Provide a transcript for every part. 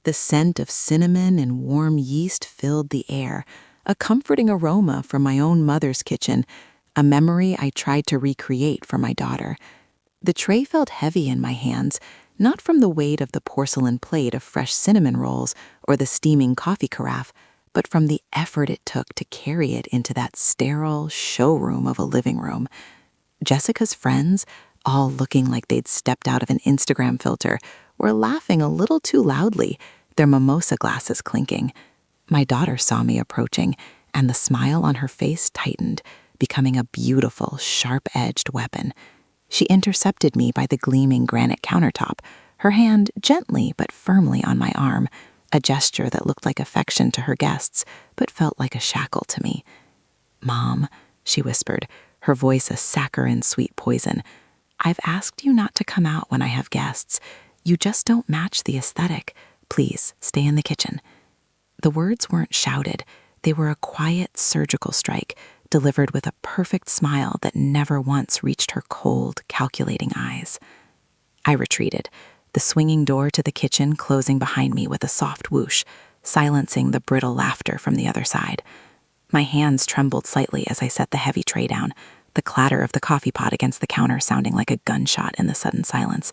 The scent of cinnamon and warm yeast filled the air, a comforting aroma from my own mother's kitchen, a memory I tried to recreate for my daughter. The tray felt heavy in my hands, not from the weight of the porcelain plate of fresh cinnamon rolls or the steaming coffee carafe, but from the effort it took to carry it into that sterile showroom of a living room. Jessica's friends, all looking like they'd stepped out of an Instagram filter, were laughing a little too loudly, their mimosa glasses clinking. My daughter saw me approaching, and the smile on her face tightened, becoming a beautiful, sharp-edged weapon. She intercepted me by the gleaming granite countertop, her hand gently but firmly on my arm, a gesture that looked like affection to her guests, but felt like a shackle to me. "Mom," she whispered, her voice a saccharine sweet poison, "I've asked you not to come out when I have guests. You just don't match the aesthetic. Please, stay in the kitchen." The words weren't shouted. They were a quiet surgical strike, delivered with a perfect smile that never once reached her cold, calculating eyes. I retreated, the swinging door to the kitchen closing behind me with a soft whoosh, silencing the brittle laughter from the other side. My hands trembled slightly as I set the heavy tray down, the clatter of the coffee pot against the counter sounding like a gunshot in the sudden silence.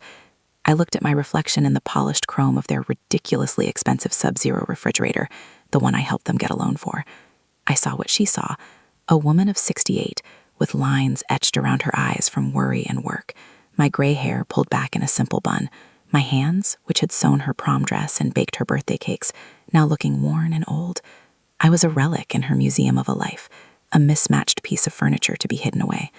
I looked at my reflection in the polished chrome of their ridiculously expensive Sub-Zero refrigerator, the one I helped them get a loan for. I saw what she saw, a woman of 68, with lines etched around her eyes from worry and work, my gray hair pulled back in a simple bun, my hands, which had sewn her prom dress and baked her birthday cakes, now looking worn and old. I was a relic in her museum of a life, a mismatched piece of furniture to be hidden away.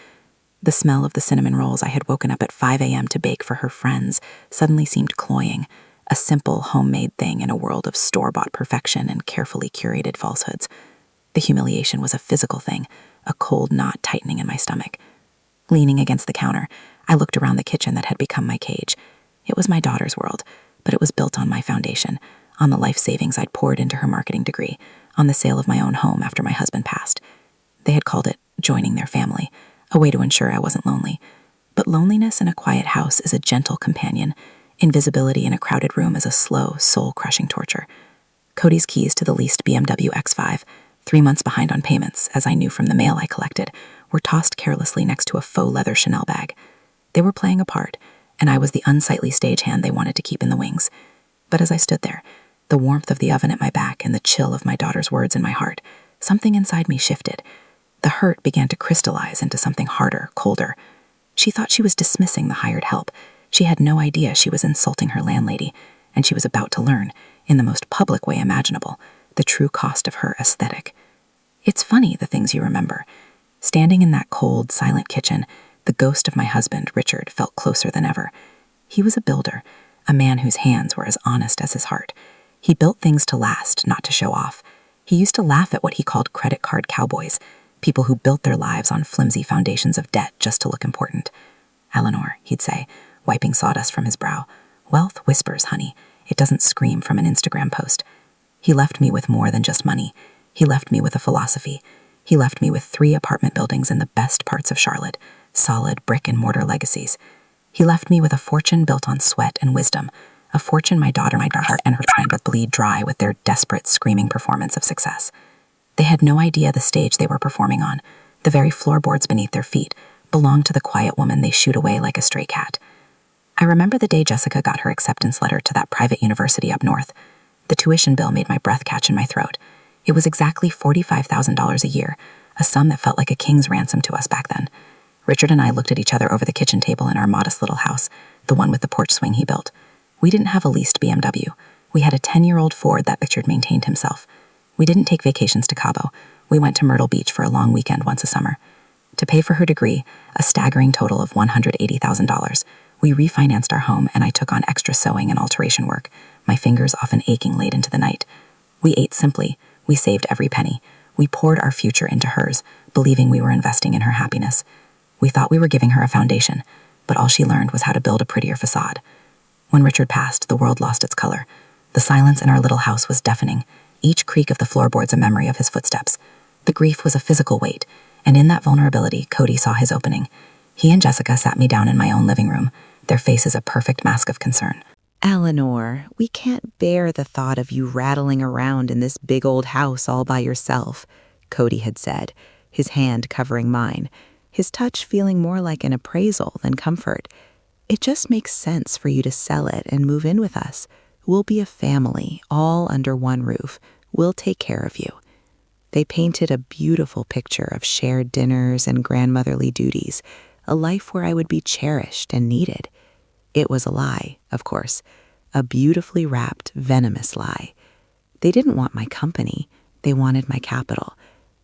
The smell of the cinnamon rolls I had woken up at 5 a.m. to bake for her friends suddenly seemed cloying, a simple homemade thing in a world of store-bought perfection and carefully curated falsehoods. The humiliation was a physical thing, a cold knot tightening in my stomach. Leaning against the counter, I looked around the kitchen that had become my cage. It was my daughter's world, but it was built on my foundation, on the life savings I'd poured into her marketing degree, on the sale of my own home after my husband passed. They had called it joining their family, a way to ensure I wasn't lonely. But loneliness in a quiet house is a gentle companion. Invisibility in a crowded room is a slow, soul-crushing torture. Cody's keys to the leased BMW X5, 3 months behind on payments, as I knew from the mail I collected, were tossed carelessly next to a faux leather Chanel bag. They were playing a part, and I was the unsightly stagehand they wanted to keep in the wings. But as I stood there, the warmth of the oven at my back and the chill of my daughter's words in my heart, something inside me shifted. The hurt began to crystallize into something harder, colder. She thought she was dismissing the hired help. She had no idea she was insulting her landlady, and she was about to learn, in the most public way imaginable, the true cost of her aesthetic. It's funny, the things you remember. Standing in that cold, silent kitchen, the ghost of my husband, Richard, felt closer than ever. He was a builder, a man whose hands were as honest as his heart. He built things to last, not to show off. He used to laugh at what he called credit card cowboys, people who built their lives on flimsy foundations of debt just to look important. "Eleanor," he'd say, wiping sawdust from his brow, "wealth whispers, honey. It doesn't scream from an Instagram post." He left me with more than just money. He left me with a philosophy. He left me with 3 apartment buildings in the best parts of Charlotte, solid brick-and-mortar legacies. He left me with a fortune built on sweat and wisdom, a fortune my daughter and her trying to bleed dry with their desperate, screaming performance of success. They had no idea the stage they were performing on. The very floorboards beneath their feet belonged to the quiet woman they shooed away like a stray cat. I remember the day Jessica got her acceptance letter to that private university up north. The tuition bill made my breath catch in my throat. It was exactly $45,000 a year, a sum that felt like a king's ransom to us back then. Richard and I looked at each other over the kitchen table in our modest little house, the one with the porch swing he built. We didn't have a leased BMW. We had a 10-year-old Ford that Richard maintained himself. We didn't take vacations to Cabo. We went to Myrtle Beach for a long weekend once a summer. To pay for her degree, a staggering total of $180,000, we refinanced our home and I took on extra sewing and alteration work, my fingers often aching late into the night. We ate simply. We saved every penny. We poured our future into hers, believing we were investing in her happiness. We thought we were giving her a foundation, but all she learned was how to build a prettier facade. When Richard passed, the world lost its color. The silence in our little house was deafening, each creak of the floorboards a memory of his footsteps. The grief was a physical weight, and in that vulnerability, Cody saw his opening. He and Jessica sat me down in my own living room, their faces a perfect mask of concern. Eleanor, we can't bear the thought of you rattling around in this big old house all by yourself, Cody had said, his hand covering mine, his touch feeling more like an appraisal than comfort. It just makes sense for you to sell it and move in with us. We'll be a family, all under one roof. We'll take care of you. They painted a beautiful picture of shared dinners and grandmotherly duties, a life where I would be cherished and needed. It was a lie, of course, a beautifully wrapped, venomous lie. They didn't want my company. They wanted my capital.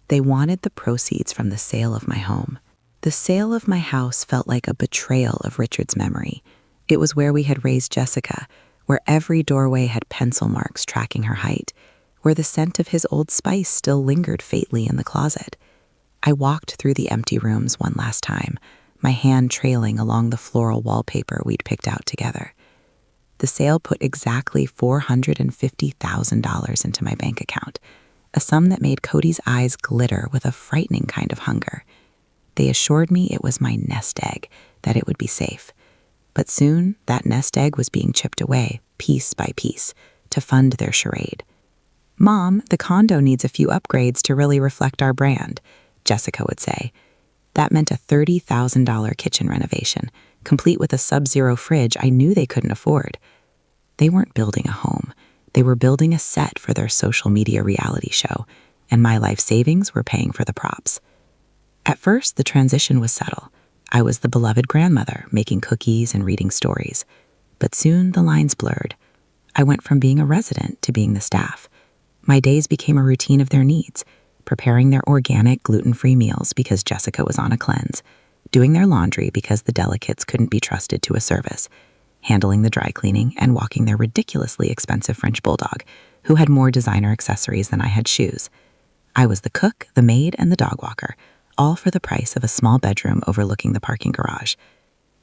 They wanted the proceeds from the sale of my home. The sale of my house felt like a betrayal of Richard's memory. It was where we had raised Jessica, where every doorway had pencil marks tracking her height, where the scent of his Old Spice still lingered faintly in the closet. I walked through the empty rooms one last time, my hand trailing along the floral wallpaper we'd picked out together. The sale put exactly $450,000 into my bank account, a sum that made Cody's eyes glitter with a frightening kind of hunger. They assured me it was my nest egg, that it would be safe. But soon, that nest egg was being chipped away, piece by piece, to fund their charade. "Mom, the condo needs a few upgrades to really reflect our brand," Jessica would say. That meant a $30,000 kitchen renovation, complete with a sub-zero fridge I knew they couldn't afford. They weren't building a home. They were building a set for their social media reality show, and my life savings were paying for the props. At first, the transition was subtle. I was the beloved grandmother, making cookies and reading stories. But soon the lines blurred. I went from being a resident to being the staff. My days became a routine of their needs, preparing their organic, gluten-free meals because Jessica was on a cleanse, doing their laundry because the delicates couldn't be trusted to a service, handling the dry cleaning, and walking their ridiculously expensive French bulldog, who had more designer accessories than I had shoes. I was the cook, the maid, and the dog walker, all for the price of a small bedroom overlooking the parking garage.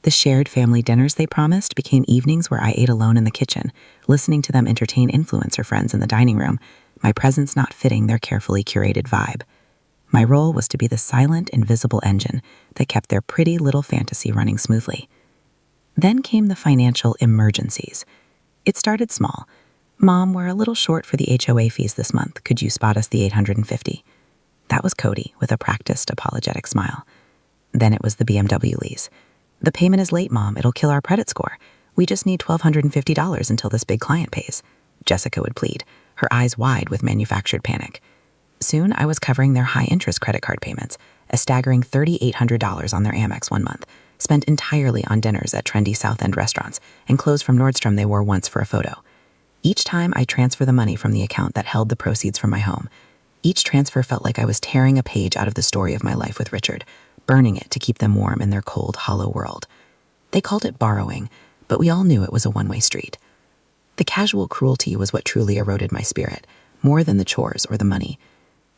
The shared family dinners they promised became evenings where I ate alone in the kitchen, listening to them entertain influencer friends in the dining room, my presence not fitting their carefully curated vibe. My role was to be the silent, invisible engine that kept their pretty little fantasy running smoothly. Then came the financial emergencies. It started small. "Mom, we're a little short for the HOA fees this month. Could you spot us the $850?" That was Cody, with a practiced, apologetic smile. Then it was the BMW lease. "The payment is late, Mom. It'll kill our credit score. We just need $1,250 until this big client pays," Jessica would plead, her eyes wide with manufactured panic. Soon I was covering their high-interest credit card payments, a staggering $3,800 on their Amex one month, spent entirely on dinners at trendy South End restaurants and clothes from Nordstrom they wore once for a photo. Each time I transfer the money from the account that held the proceeds from my home. Each transfer felt like I was tearing a page out of the story of my life with Richard, burning it to keep them warm in their cold, hollow world. They called it borrowing, but we all knew it was a one-way street. The casual cruelty was what truly eroded my spirit, more than the chores or the money.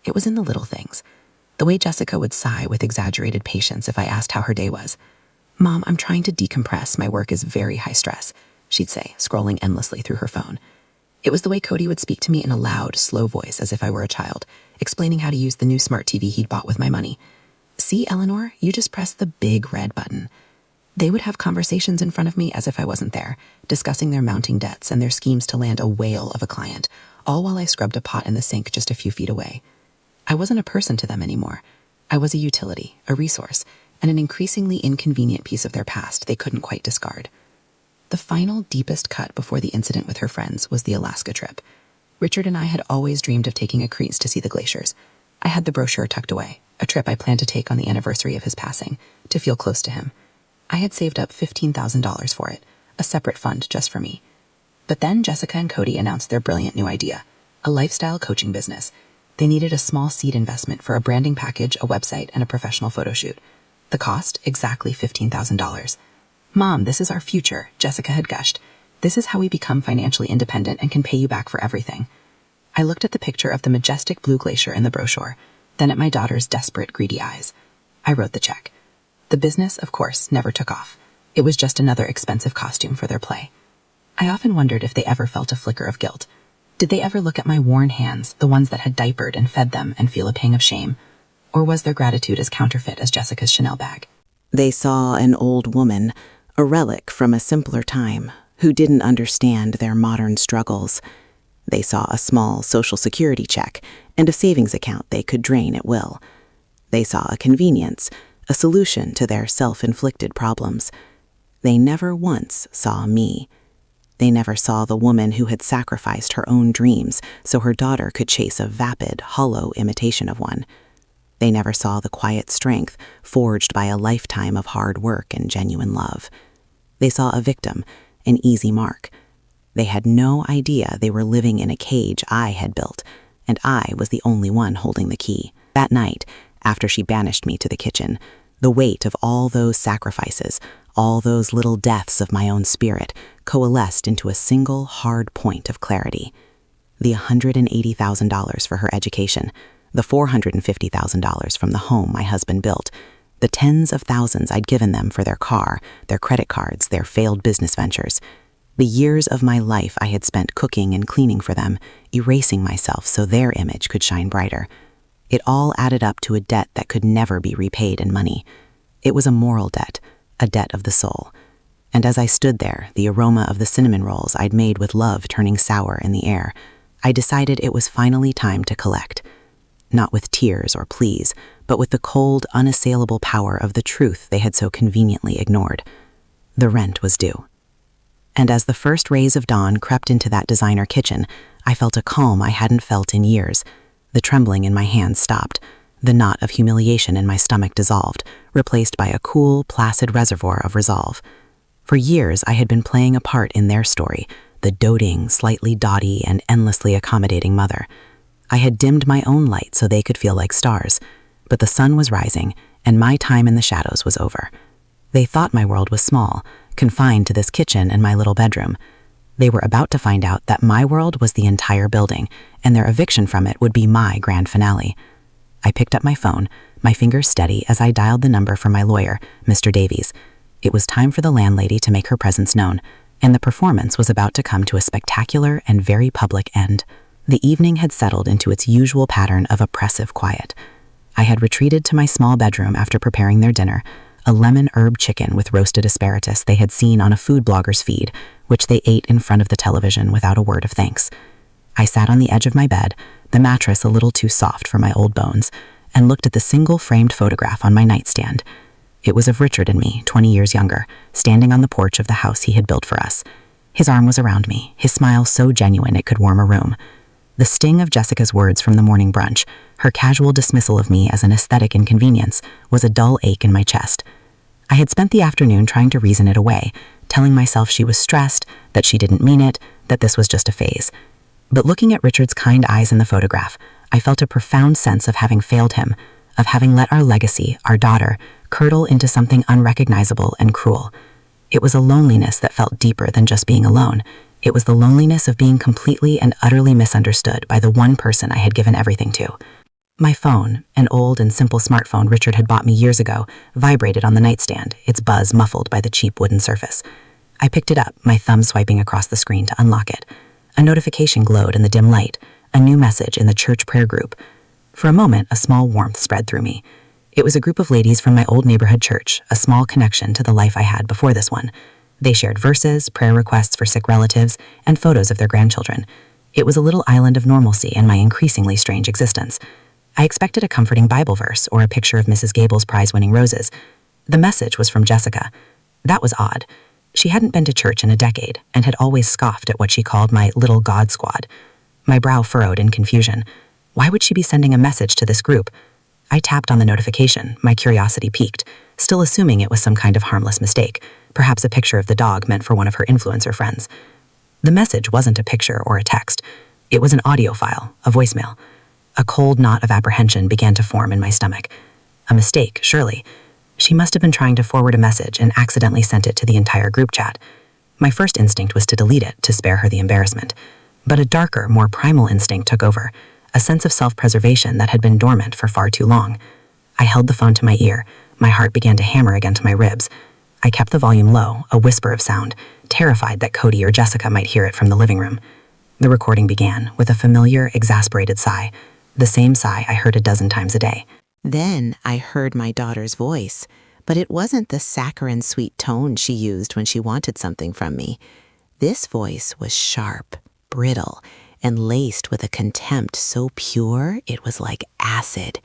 It was in the little things. The way Jessica would sigh with exaggerated patience if I asked how her day was. "Mom, I'm trying to decompress. My work is very high stress," she'd say, scrolling endlessly through her phone. It was the way Cody would speak to me in a loud, slow voice as if I were a child, explaining how to use the new smart TV he'd bought with my money. "See, Eleanor, you just press the big red button." They would have conversations in front of me as if I wasn't there, discussing their mounting debts and their schemes to land a whale of a client, all while I scrubbed a pot in the sink just a few feet away. I wasn't a person to them anymore. I was a utility, a resource, and an increasingly inconvenient piece of their past they couldn't quite discard. The final, deepest cut before the incident with her friends was the Alaska trip. Richard and I had always dreamed of taking a cruise to see the glaciers. I had the brochure tucked away, a trip I planned to take on the anniversary of his passing, to feel close to him. I had saved up $15,000 for it, a separate fund just for me. But then Jessica and Cody announced their brilliant new idea, a lifestyle coaching business. They needed a small seed investment for a branding package, a website, and a professional photo shoot. The cost, exactly $15,000. "Mom, this is our future," Jessica had gushed. "This is how we become financially independent and can pay you back for everything." I looked at the picture of the majestic blue glacier in the brochure, then at my daughter's desperate, greedy eyes. I wrote the check. The business, of course, never took off. It was just another expensive costume for their play. I often wondered if they ever felt a flicker of guilt. Did they ever look at my worn hands, the ones that had diapered and fed them, and feel a pang of shame? Or was their gratitude as counterfeit as Jessica's Chanel bag? They saw an old woman, a relic from a simpler time, who didn't understand their modern struggles. They saw a small Social Security check and a savings account they could drain at will. They saw a convenience, a solution to their self-inflicted problems. They never once saw me. They never saw the woman who had sacrificed her own dreams so her daughter could chase a vapid, hollow imitation of one. They never saw the quiet strength forged by a lifetime of hard work and genuine love. They saw a victim, an easy mark. They had no idea they were living in a cage I had built, and I was the only one holding the key. That night, after she banished me to the kitchen, the weight of all those sacrifices, all those little deaths of my own spirit, coalesced into a single hard point of clarity. The $180,000 for her education, the $450,000 from the home my husband built, the tens of thousands I'd given them for their car, their credit cards, their failed business ventures. The years of my life I had spent cooking and cleaning for them, erasing myself so their image could shine brighter. It all added up to a debt that could never be repaid in money. It was a moral debt, a debt of the soul. And as I stood there, the aroma of the cinnamon rolls I'd made with love turning sour in the air, I decided it was finally time to collect. Not with tears or pleas, but with the cold, unassailable power of the truth they had so conveniently ignored. The rent was due. And as the first rays of dawn crept into that designer kitchen, I felt a calm I hadn't felt in years. The trembling in my hands stopped. The knot of humiliation in my stomach dissolved, replaced by a cool, placid reservoir of resolve. For years, I had been playing a part in their story, the doting, slightly dotty, and endlessly accommodating mother. I had dimmed my own light so they could feel like stars, but the sun was rising, and my time in the shadows was over. They thought my world was small, confined to this kitchen and my little bedroom. They were about to find out that my world was the entire building, and their eviction from it would be my grand finale. I picked up my phone, my fingers steady as I dialed the number for my lawyer, Mr. Davies. It was time for the landlady to make her presence known, and the performance was about to come to a spectacular and very public end. The evening had settled into its usual pattern of oppressive quiet. I had retreated to my small bedroom after preparing their dinner, a lemon herb chicken with roasted asparagus they had seen on a food blogger's feed, which they ate in front of the television without a word of thanks. I sat on the edge of my bed, the mattress a little too soft for my old bones, and looked at the single framed photograph on my nightstand. It was of Richard and me, 20 years younger, standing on the porch of the house he had built for us. His arm was around me, his smile so genuine it could warm a room. The sting of Jessica's words from the morning brunch, her casual dismissal of me as an aesthetic inconvenience, was a dull ache in my chest. I had spent the afternoon trying to reason it away, telling myself she was stressed, that she didn't mean it, that this was just a phase. But looking at Richard's kind eyes in the photograph, I felt a profound sense of having failed him, of having let our legacy, our daughter, curdle into something unrecognizable and cruel. It was a loneliness that felt deeper than just being alone. It was the loneliness of being completely and utterly misunderstood by the one person I had given everything to. My phone, an old and simple smartphone Richard had bought me years ago, vibrated on the nightstand, its buzz muffled by the cheap wooden surface. I picked it up, my thumb swiping across the screen to unlock it. A notification glowed in the dim light, a new message in the church prayer group. For a moment, a small warmth spread through me. It was a group of ladies from my old neighborhood church, a small connection to the life I had before this one. They shared verses, prayer requests for sick relatives, and photos of their grandchildren. It was a little island of normalcy in my increasingly strange existence. I expected a comforting Bible verse or a picture of Mrs. Gable's prize-winning roses. The message was from Jessica. That was odd. She hadn't been to church in a decade and had always scoffed at what she called my little God squad. My brow furrowed in confusion. Why would she be sending a message to this group? I tapped on the notification, my curiosity piqued, still assuming it was some kind of harmless mistake, perhaps a picture of the dog meant for one of her influencer friends. The message wasn't a picture or a text. It was an audio file, a voicemail. A cold knot of apprehension began to form in my stomach. A mistake, surely. She must have been trying to forward a message and accidentally sent it to the entire group chat. My first instinct was to delete it, to spare her the embarrassment. But a darker, more primal instinct took over, a sense of self-preservation that had been dormant for far too long. I held the phone to my ear. My heart began to hammer against my ribs. I kept the volume low, a whisper of sound, terrified that Cody or Jessica might hear it from the living room. The recording began with a familiar, exasperated sigh, the same sigh I heard a dozen times a day. Then I heard my daughter's voice, but it wasn't the saccharine sweet tone she used when she wanted something from me. This voice was sharp, brittle, and laced with a contempt so pure it was like acid.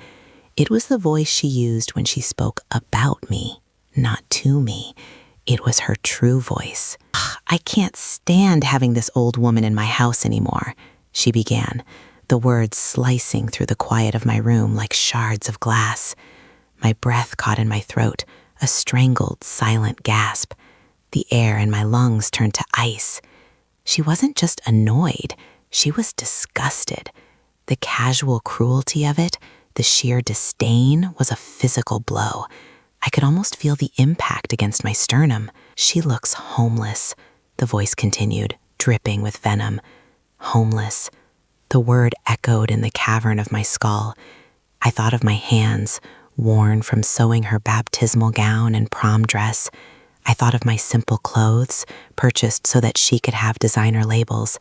It was the voice she used when she spoke about me, not to me. It was her true voice. "I can't stand having this old woman in my house anymore," she began, the words slicing through the quiet of my room like shards of glass. My breath caught in my throat, a strangled, silent gasp. The air in my lungs turned to ice. She wasn't just annoyed, she was disgusted. The casual cruelty of it, the sheer disdain, was a physical blow. I could almost feel the impact against my sternum. "She looks homeless," the voice continued, dripping with venom. Homeless. The word echoed in the cavern of my skull. I thought of my hands, worn from sewing her baptismal gown and prom dress. I thought of my simple clothes, purchased so that she could have designer labels.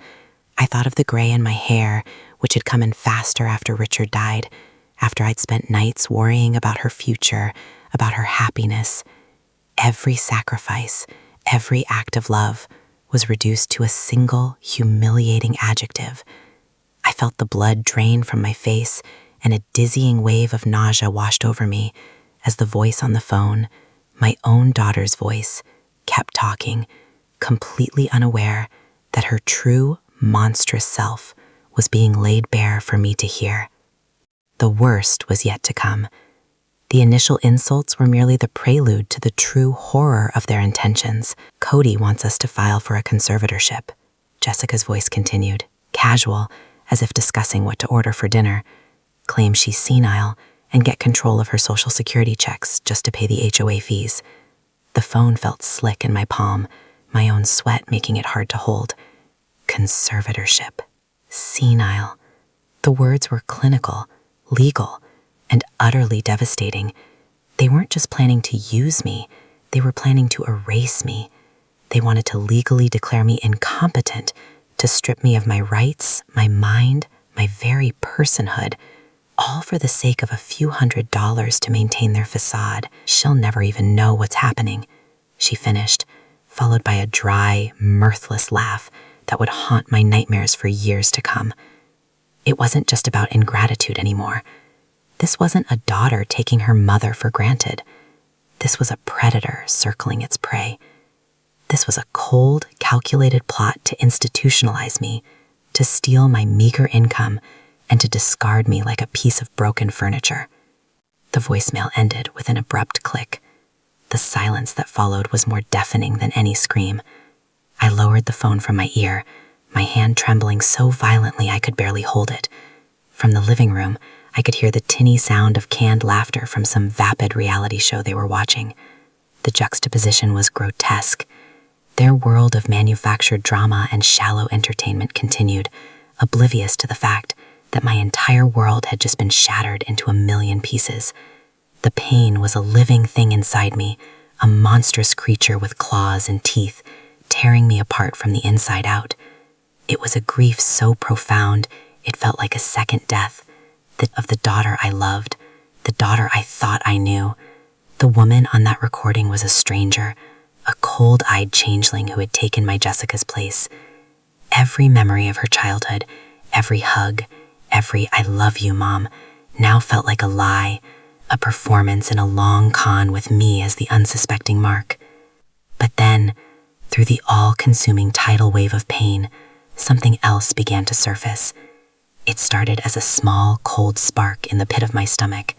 I thought of the gray in my hair, which had come in faster after Richard died, after I'd spent nights worrying about her future, about her happiness. Every sacrifice, every act of love was reduced to a single, humiliating adjective. I felt the blood drain from my face, and a dizzying wave of nausea washed over me as the voice on the phone, my own daughter's voice, kept talking, completely unaware that her true, monstrous self was being laid bare for me to hear. The worst was yet to come. The initial insults were merely the prelude to the true horror of their intentions. "Cody wants us to file for a conservatorship," Jessica's voice continued, casual, as if discussing what to order for dinner. "Claims she's senile and get control of her Social Security checks just to pay the HOA fees." The phone felt slick in my palm, my own sweat making it hard to hold. Conservatorship. Senile. The words were clinical, legal, and utterly devastating. They weren't just planning to use me, they were planning to erase me. They wanted to legally declare me incompetent, to strip me of my rights, my mind, my very personhood, all for the sake of a few $100s to maintain their facade. "She'll never even know what's happening," she finished, followed by a dry, mirthless laugh that would haunt my nightmares for years to come. It wasn't just about ingratitude anymore. This wasn't a daughter taking her mother for granted. This was a predator circling its prey. This was a cold, calculated plot to institutionalize me, to steal my meager income, and to discard me like a piece of broken furniture. The voicemail ended with an abrupt click. The silence that followed was more deafening than any scream. I lowered the phone from my ear, my hand trembling so violently I could barely hold it. From the living room, I could hear the tinny sound of canned laughter from some vapid reality show they were watching. The juxtaposition was grotesque. Their world of manufactured drama and shallow entertainment continued, oblivious to the fact that my entire world had just been shattered into a million pieces. The pain was a living thing inside me, a monstrous creature with claws and teeth, tearing me apart from the inside out. It was a grief so profound, it felt like a second death, that of the daughter I loved, the daughter I thought I knew. The woman on that recording was a stranger, a cold-eyed changeling who had taken my Jessica's place. Every memory of her childhood, every hug, every "I love you, Mom," now felt like a lie, a performance in a long con with me as the unsuspecting mark. But then, through the all-consuming tidal wave of pain, something else began to surface. It started as a small, cold spark in the pit of my stomach.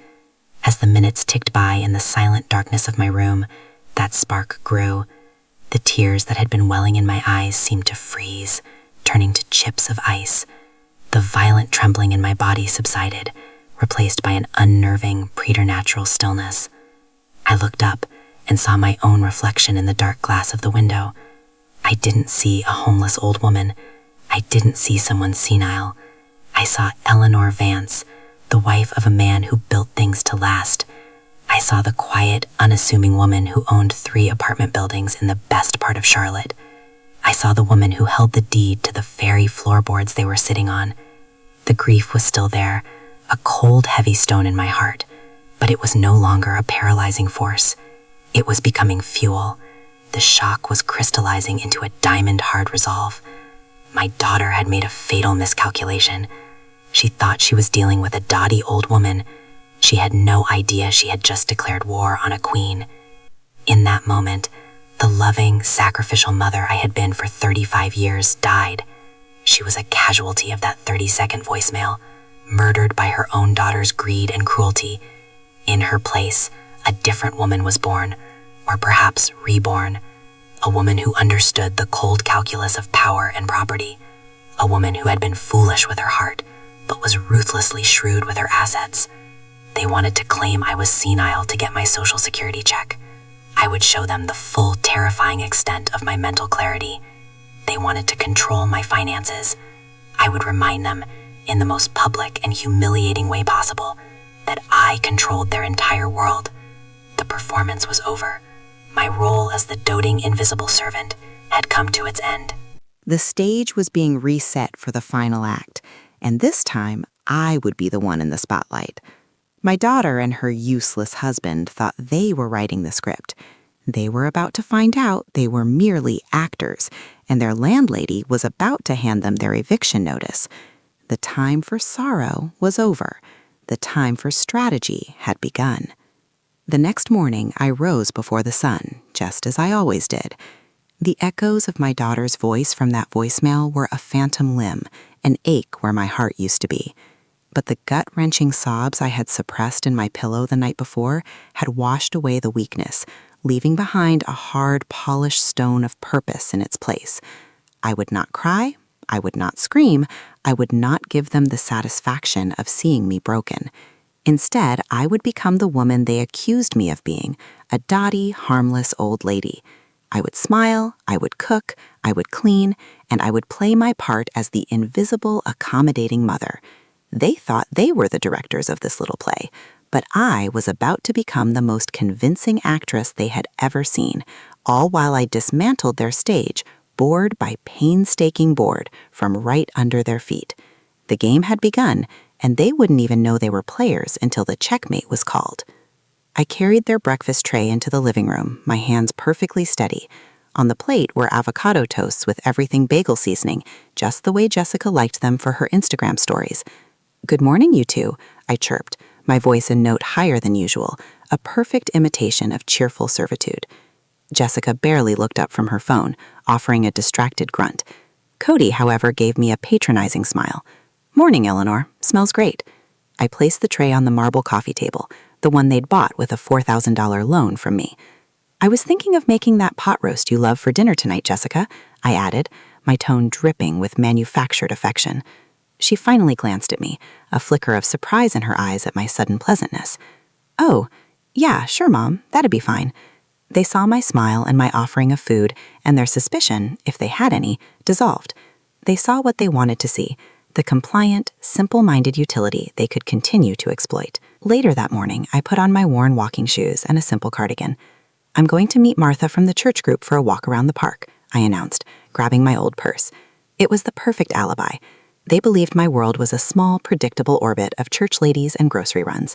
As the minutes ticked by in the silent darkness of my room, that spark grew. The tears that had been welling in my eyes seemed to freeze, turning to chips of ice. The violent trembling in my body subsided, replaced by an unnerving, preternatural stillness. I looked up and saw my own reflection in the dark glass of the window. I didn't see a homeless old woman. I didn't see someone senile. I saw Eleanor Vance, the wife of a man who built things to last. I saw the quiet, unassuming woman who owned 3 apartment buildings in the best part of Charlotte. I saw the woman who held the deed to the very floorboards they were sitting on. The grief was still there, a cold, heavy stone in my heart, but it was no longer a paralyzing force. It was becoming fuel, The shock was crystallizing into a diamond-hard resolve. My daughter had made a fatal miscalculation. She thought she was dealing with a dotty old woman. She had no idea she had just declared war on a queen. In that moment, the loving, sacrificial mother I had been for 35 years died. She was a casualty of that 30-second voicemail, murdered by her own daughter's greed and cruelty. In her place, a different woman was born, or perhaps reborn. A woman who understood the cold calculus of power and property. A woman who had been foolish with her heart, but was ruthlessly shrewd with her assets. They wanted to claim I was senile to get my Social Security check. I would show them the full, terrifying extent of my mental clarity. They wanted to control my finances. I would remind them, in the most public and humiliating way possible, that I controlled their entire world. The performance was over. My role as the doting invisible servant had come to its end. The stage was being reset for the final act, and this time I would be the one in the spotlight. My daughter and her useless husband thought they were writing the script. They were about to find out they were merely actors, and their landlady was about to hand them their eviction notice. The time for sorrow was over. The time for strategy had begun. The next morning, I rose before the sun, just as I always did. The echoes of my daughter's voice from that voicemail were a phantom limb, an ache where my heart used to be. But the gut-wrenching sobs I had suppressed in my pillow the night before had washed away the weakness, leaving behind a hard, polished stone of purpose in its place. I would not cry, I would not scream, I would not give them the satisfaction of seeing me broken. Instead, I would become the woman they accused me of being, a dotty, harmless old lady. I would smile, I would cook, I would clean, and I would play my part as the invisible, accommodating mother. They thought they were the directors of this little play, but I was about to become the most convincing actress they had ever seen, all while I dismantled their stage, board by painstaking board, from right under their feet. The game had begun, and they wouldn't even know they were players until the checkmate was called. I carried their breakfast tray into the living room, my hands perfectly steady. On the plate were avocado toasts with everything bagel seasoning, just the way Jessica liked them for her Instagram stories. "Good morning, you two," I chirped, my voice a note higher than usual, a perfect imitation of cheerful servitude. Jessica barely looked up from her phone, offering a distracted grunt. Cody, however, gave me a patronizing smile. "Morning, Eleanor. Smells great." I placed the tray on the marble coffee table, the one they'd bought with a $4,000 loan from me. "I was thinking of making that pot roast you love for dinner tonight, Jessica," I added, my tone dripping with manufactured affection. She finally glanced at me, a flicker of surprise in her eyes at my sudden pleasantness. "Oh, yeah, sure, Mom, that'd be fine." They saw my smile and my offering of food, and their suspicion, if they had any, dissolved. They saw what they wanted to see, the compliant, simple-minded utility they could continue to exploit. Later that morning, I put on my worn walking shoes and a simple cardigan. "I'm going to meet Martha from the church group for a walk around the park," I announced, grabbing my old purse. It was the perfect alibi. They believed my world was a small, predictable orbit of church ladies and grocery runs.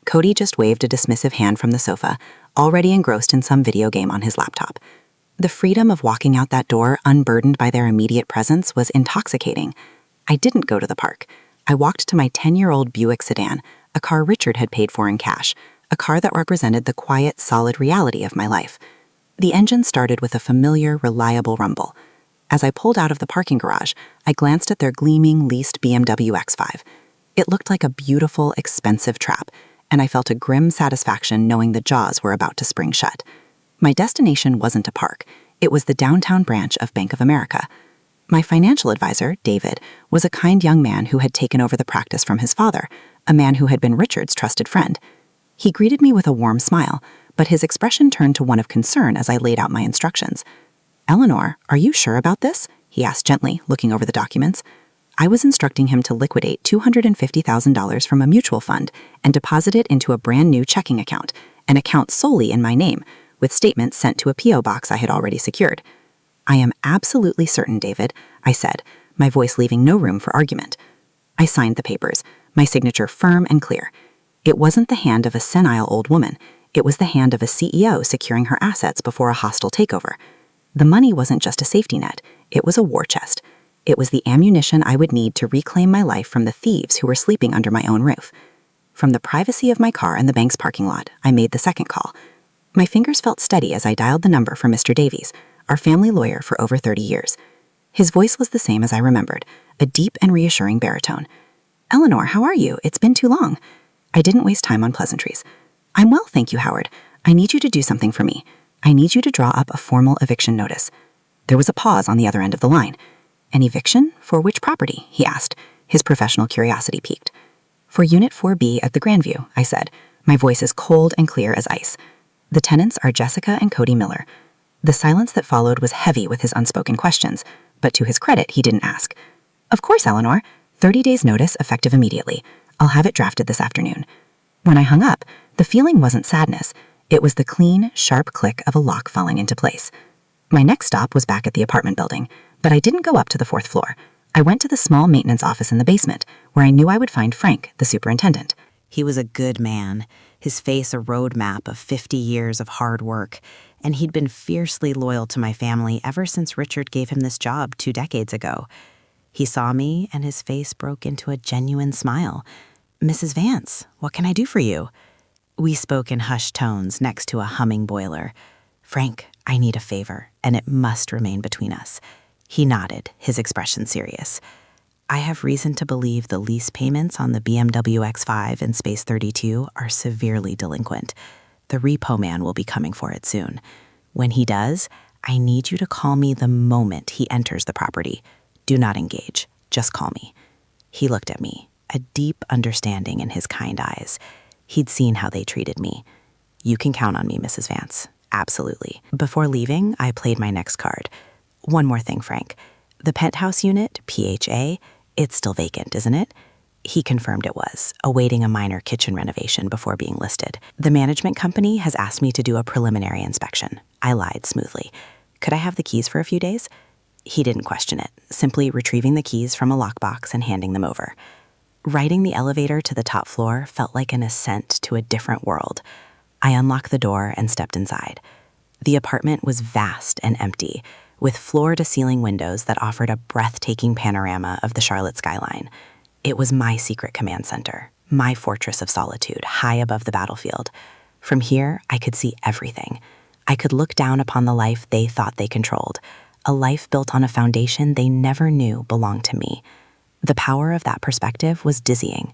Cody just waved a dismissive hand from the sofa, already engrossed in some video game on his laptop. The freedom of walking out that door unburdened by their immediate presence was intoxicating. I didn't go to the park. I walked to my 10-year-old Buick sedan, a car Richard had paid for in cash, a car that represented the quiet, solid reality of my life. The engine started with a familiar, reliable rumble. As I pulled out of the parking garage, I glanced at their gleaming, leased BMW X5. It looked like a beautiful, expensive trap, and I felt a grim satisfaction knowing the jaws were about to spring shut. My destination wasn't a park. It was the downtown branch of Bank of America. My financial advisor, David, was a kind young man who had taken over the practice from his father, a man who had been Richard's trusted friend. He greeted me with a warm smile, but his expression turned to one of concern as I laid out my instructions. "Eleanor, are you sure about this?" he asked gently, looking over the documents. I was instructing him to liquidate $250,000 from a mutual fund and deposit it into a brand new checking account, an account solely in my name, with statements sent to a P.O. box I had already secured. "I am absolutely certain, David," I said, my voice leaving no room for argument. I signed the papers, my signature firm and clear. It wasn't the hand of a senile old woman. It was the hand of a CEO securing her assets before a hostile takeover. The money wasn't just a safety net, it was a war chest. It was the ammunition I would need to reclaim my life from the thieves who were sleeping under my own roof. From the privacy of my car in the bank's parking lot, I made the second call. My fingers felt steady as I dialed the number for Mr. Davies, our family lawyer for over 30 years. His voice was the same as I remembered, a deep and reassuring baritone. "Eleanor, how are you? It's been too long." I didn't waste time on pleasantries. "I'm well, thank you, Howard. I need you to do something for me. I need you to draw up a formal eviction notice." There was a pause on the other end of the line. "An eviction? For which property?" he asked, his professional curiosity piqued. "For Unit 4B at the Grandview," I said, my voice as cold and clear as ice. "The tenants are Jessica and Cody Miller." The silence that followed was heavy with his unspoken questions, but to his credit, he didn't ask. "Of course, Eleanor. 30 days notice effective immediately. I'll have it drafted this afternoon." When I hung up, the feeling wasn't sadness. It was the clean, sharp click of a lock falling into place. My next stop was back at the apartment building, but I didn't go up to the 4th floor. I went to the small maintenance office in the basement, where I knew I would find Frank, the superintendent. He was a good man, his face a roadmap of 50 years of hard work, and he'd been fiercely loyal to my family ever since Richard gave him this job 2 decades ago. He saw me, and his face broke into a genuine smile. "Mrs. Vance, what can I do for you?" We spoke in hushed tones next to a humming boiler. "Frank, I need a favor, and it must remain between us." He nodded, his expression serious. "I have reason to believe the lease payments on the BMW X5 and Space 32 are severely delinquent. The repo man will be coming for it soon. When he does, I need you to call me the moment he enters the property. Do not engage. Just call me." He looked at me, a deep understanding in his kind eyes. He'd seen how they treated me. "You can count on me, Mrs. Vance. Absolutely." Before leaving, I played my next card. "One more thing, Frank. The penthouse unit, PHA, it's still vacant, isn't it?" He confirmed it was, awaiting a minor kitchen renovation before being listed. "The management company has asked me to do a preliminary inspection." I lied smoothly. "Could I have the keys for a few days?" He didn't question it, simply retrieving the keys from a lockbox and handing them over. Riding the elevator to the top floor felt like an ascent to a different world. I unlocked the door and stepped inside. The apartment was vast and empty, with floor-to-ceiling windows that offered a breathtaking panorama of the Charlotte skyline. It was my secret command center, my fortress of solitude, high above the battlefield. From here, I could see everything. I could look down upon the life they thought they controlled, a life built on a foundation they never knew belonged to me. The power of that perspective was dizzying.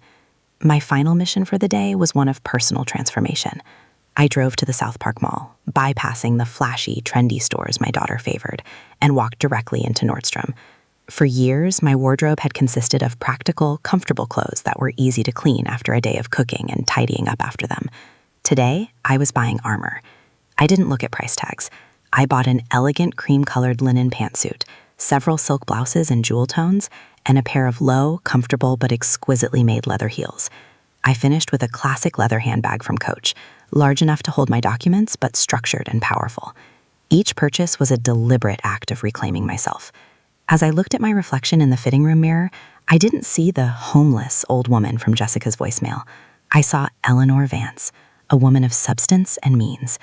My final mission for the day was one of personal transformation. I drove to the South Park Mall, bypassing the flashy, trendy stores my daughter favored, and walked directly into Nordstrom. For years, my wardrobe had consisted of practical, comfortable clothes that were easy to clean after a day of cooking and tidying up after them. Today, I was buying armor. I didn't look at price tags. I bought an elegant cream-colored linen pantsuit, several silk blouses in jewel tones, and a pair of low, comfortable but exquisitely made leather heels. I finished with a classic leather handbag from Coach, large enough to hold my documents but structured and powerful. Each purchase was a deliberate act of reclaiming myself. As I looked at my reflection in the fitting room mirror, I didn't see the homeless old woman from Jessica's voicemail. I saw Eleanor Vance, a woman of substance and means.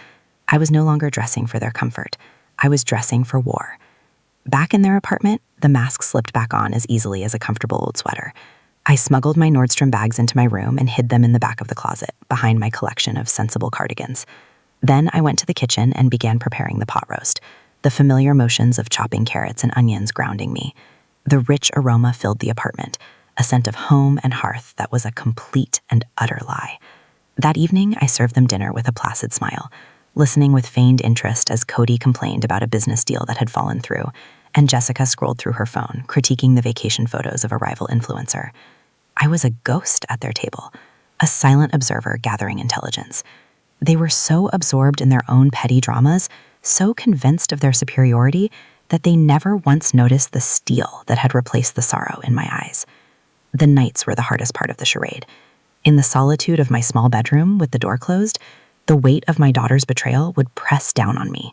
I was no longer dressing for their comfort. I was dressing for war. Back in their apartment, the mask slipped back on as easily as a comfortable old sweater. I smuggled my Nordstrom bags into my room and hid them in the back of the closet, behind my collection of sensible cardigans. Then I went to the kitchen and began preparing the pot roast, the familiar motions of chopping carrots and onions grounding me. The rich aroma filled the apartment, a scent of home and hearth that was a complete and utter lie. That evening, I served them dinner with a placid smile, listening with feigned interest as Cody complained about a business deal that had fallen through, and Jessica scrolled through her phone, critiquing the vacation photos of a rival influencer. I was a ghost at their table, a silent observer gathering intelligence. They were so absorbed in their own petty dramas, so convinced of their superiority, that they never once noticed the steel that had replaced the sorrow in my eyes. The nights were the hardest part of the charade. In the solitude of my small bedroom with the door closed, the weight of my daughter's betrayal would press down on me.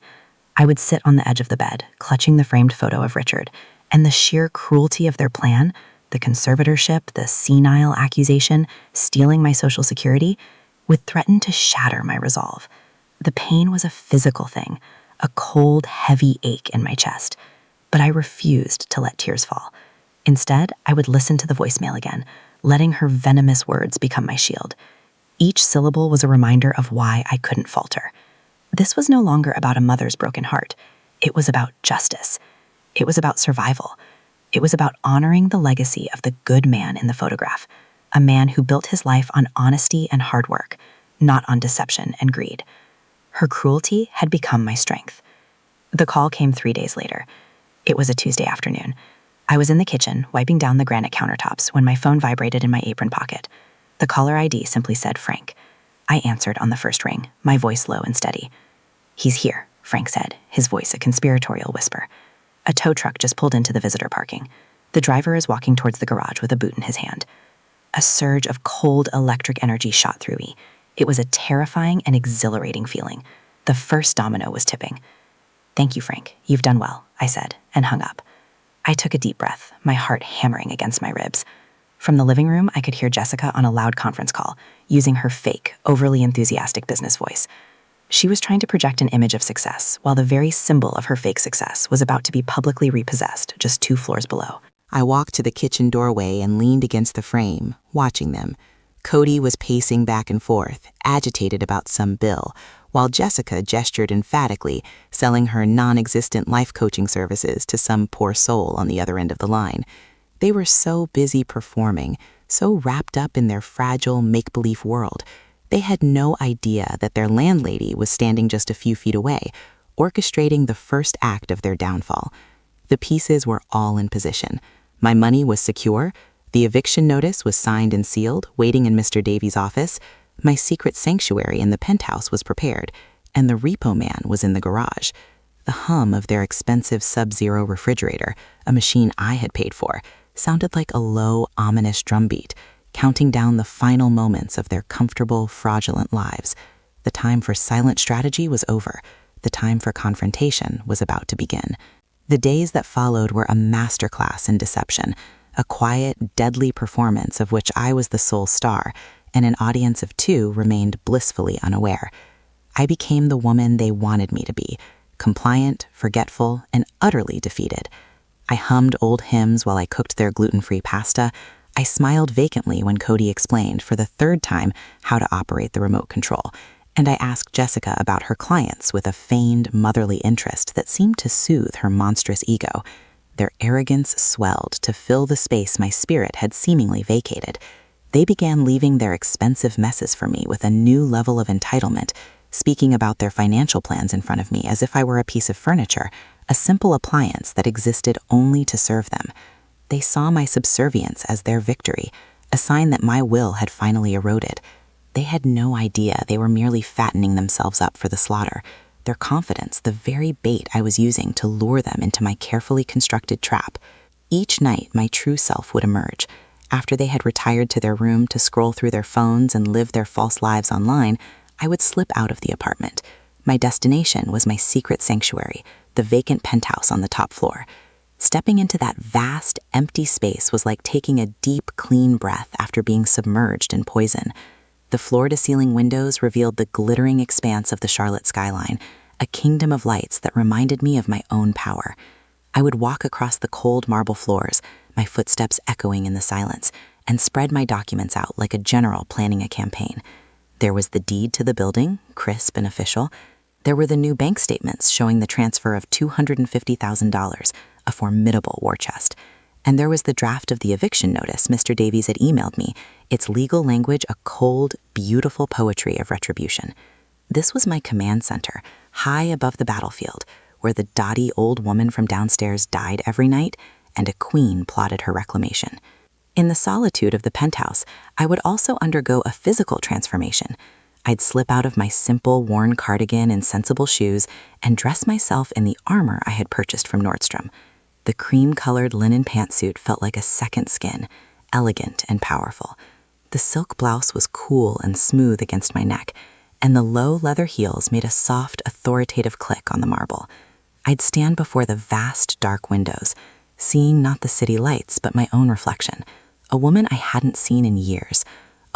I would sit on the edge of the bed, clutching the framed photo of Richard, and the sheer cruelty of their plan, the conservatorship, the senile accusation, stealing my Social Security, would threaten to shatter my resolve. The pain was a physical thing, a cold, heavy ache in my chest, but I refused to let tears fall. Instead, I would listen to the voicemail again, letting her venomous words become my shield. Each syllable was a reminder of why I couldn't falter. This was no longer about a mother's broken heart. It was about justice. It was about survival. It was about honoring the legacy of the good man in the photograph, a man who built his life on honesty and hard work, not on deception and greed. Her cruelty had become my strength. The call came 3 days later. It was a Tuesday afternoon. I was in the kitchen, wiping down the granite countertops, when my phone vibrated in my apron pocket. The caller ID simply said Frank. I answered on the first ring, my voice low and steady. "He's here," Frank said, his voice a conspiratorial whisper. A tow truck just pulled into the visitor parking. The driver is walking towards the garage with a boot in his hand. A surge of cold electric energy shot through me. It was a terrifying and exhilarating feeling. The first domino was tipping. "Thank you, Frank. You've done well," I said, and hung up. I took a deep breath, my heart hammering against my ribs. From the living room, I could hear Jessica on a loud conference call, using her fake, overly enthusiastic business voice. She was trying to project an image of success, while the very symbol of her fake success was about to be publicly repossessed just 2 floors below. I walked to the kitchen doorway and leaned against the frame, watching them. Cody was pacing back and forth, agitated about some bill, while Jessica gestured emphatically, selling her non-existent life coaching services to some poor soul on the other end of the line. They were so busy performing, so wrapped up in their fragile make-believe world. They had no idea that their landlady was standing just a few feet away, orchestrating the first act of their downfall. The pieces were all in position. My money was secure. The eviction notice was signed and sealed, waiting in Mr. Davies' office. My secret sanctuary in the penthouse was prepared, and the repo man was in the garage. The hum of their expensive Sub-Zero refrigerator, a machine I had paid for, sounded like a low, ominous drumbeat, counting down the final moments of their comfortable, fraudulent lives. The time for silent strategy was over. The time for confrontation was about to begin. The days that followed were a masterclass in deception, a quiet, deadly performance of which I was the sole star, and an audience of 2 remained blissfully unaware. I became the woman they wanted me to be, compliant, forgetful, and utterly defeated. I hummed old hymns while I cooked their gluten-free pasta. I smiled vacantly when Cody explained for the 3rd time how to operate the remote control, and I asked Jessica about her clients with a feigned motherly interest that seemed to soothe her monstrous ego. Their arrogance swelled to fill the space my spirit had seemingly vacated. They began leaving their expensive messes for me with a new level of entitlement, speaking about their financial plans in front of me as if I were a piece of furniture, a simple appliance that existed only to serve them. They saw my subservience as their victory, a sign that my will had finally eroded. They had no idea they were merely fattening themselves up for the slaughter. Their confidence, the very bait I was using to lure them into my carefully constructed trap. Each night, my true self would emerge. After they had retired to their room to scroll through their phones and live their false lives online, I would slip out of the apartment. My destination was my secret sanctuary, the vacant penthouse on the top floor. Stepping into that vast, empty space was like taking a deep, clean breath after being submerged in poison. The floor-to-ceiling windows revealed the glittering expanse of the Charlotte skyline, a kingdom of lights that reminded me of my own power. I would walk across the cold marble floors, my footsteps echoing in the silence, and spread my documents out like a general planning a campaign. There was the deed to the building, crisp and official. There were the new bank statements showing the transfer of $250,000, a formidable war chest. And there was the draft of the eviction notice Mr. Davies had emailed me, its legal language a cold, beautiful poetry of retribution. This was my command center, high above the battlefield, where the dotty old woman from downstairs died every night, and a queen plotted her reclamation. In the solitude of the penthouse, I would also undergo a physical transformation. I'd slip out of my simple, worn cardigan and sensible shoes and dress myself in the armor I had purchased from Nordstrom. The cream-colored linen pantsuit felt like a second skin, elegant and powerful. The silk blouse was cool and smooth against my neck, and the low leather heels made a soft, authoritative click on the marble. I'd stand before the vast, dark windows, seeing not the city lights but my own reflection, a woman I hadn't seen in years,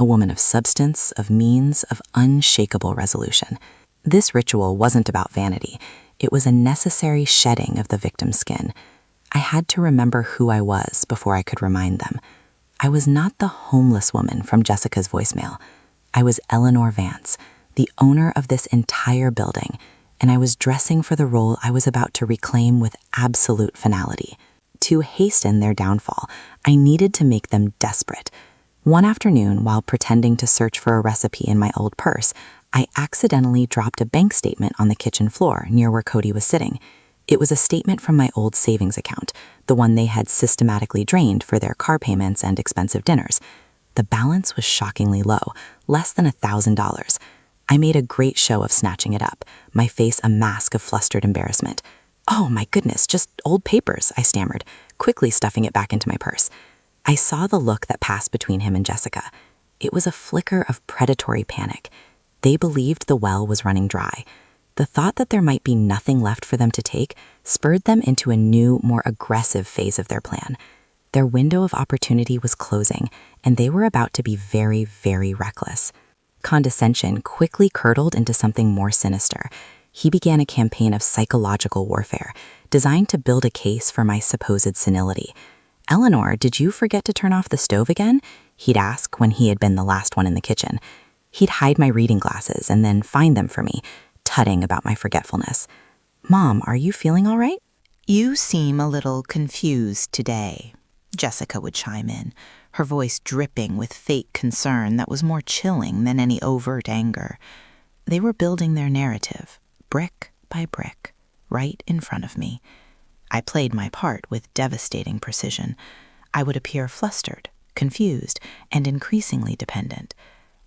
a woman of substance, of means, of unshakable resolution. This ritual wasn't about vanity. It was a necessary shedding of the victim's skin. I had to remember who I was before I could remind them. I was not the homeless woman from Jessica's voicemail. I was Eleanor Vance, the owner of this entire building, and I was dressing for the role I was about to reclaim with absolute finality. To hasten their downfall, I needed to make them desperate. One afternoon, while pretending to search for a recipe in my old purse, I accidentally dropped a bank statement on the kitchen floor near where Cody was sitting. It was a statement from my old savings account, the one they had systematically drained for their car payments and expensive dinners. The balance was shockingly low, less than $1,000. I made a great show of snatching it up, my face a mask of flustered embarrassment. "Oh, my goodness, just old papers," I stammered, quickly stuffing it back into my purse. I saw the look that passed between him and Jessica. It was a flicker of predatory panic. They believed the well was running dry. The thought that there might be nothing left for them to take spurred them into a new, more aggressive phase of their plan. Their window of opportunity was closing, and they were about to be very, very reckless. Condescension quickly curdled into something more sinister. He began a campaign of psychological warfare, designed to build a case for my supposed senility. "Eleanor, did you forget to turn off the stove again?" he'd ask when he had been the last one in the kitchen. He'd hide my reading glasses and then find them for me, tutting about my forgetfulness. "Mom, are you feeling all right?" "You seem a little confused today," Jessica would chime in, her voice dripping with fake concern that was more chilling than any overt anger. They were building their narrative, brick by brick, right in front of me. I played my part with devastating precision. I would appear flustered, confused, and increasingly dependent.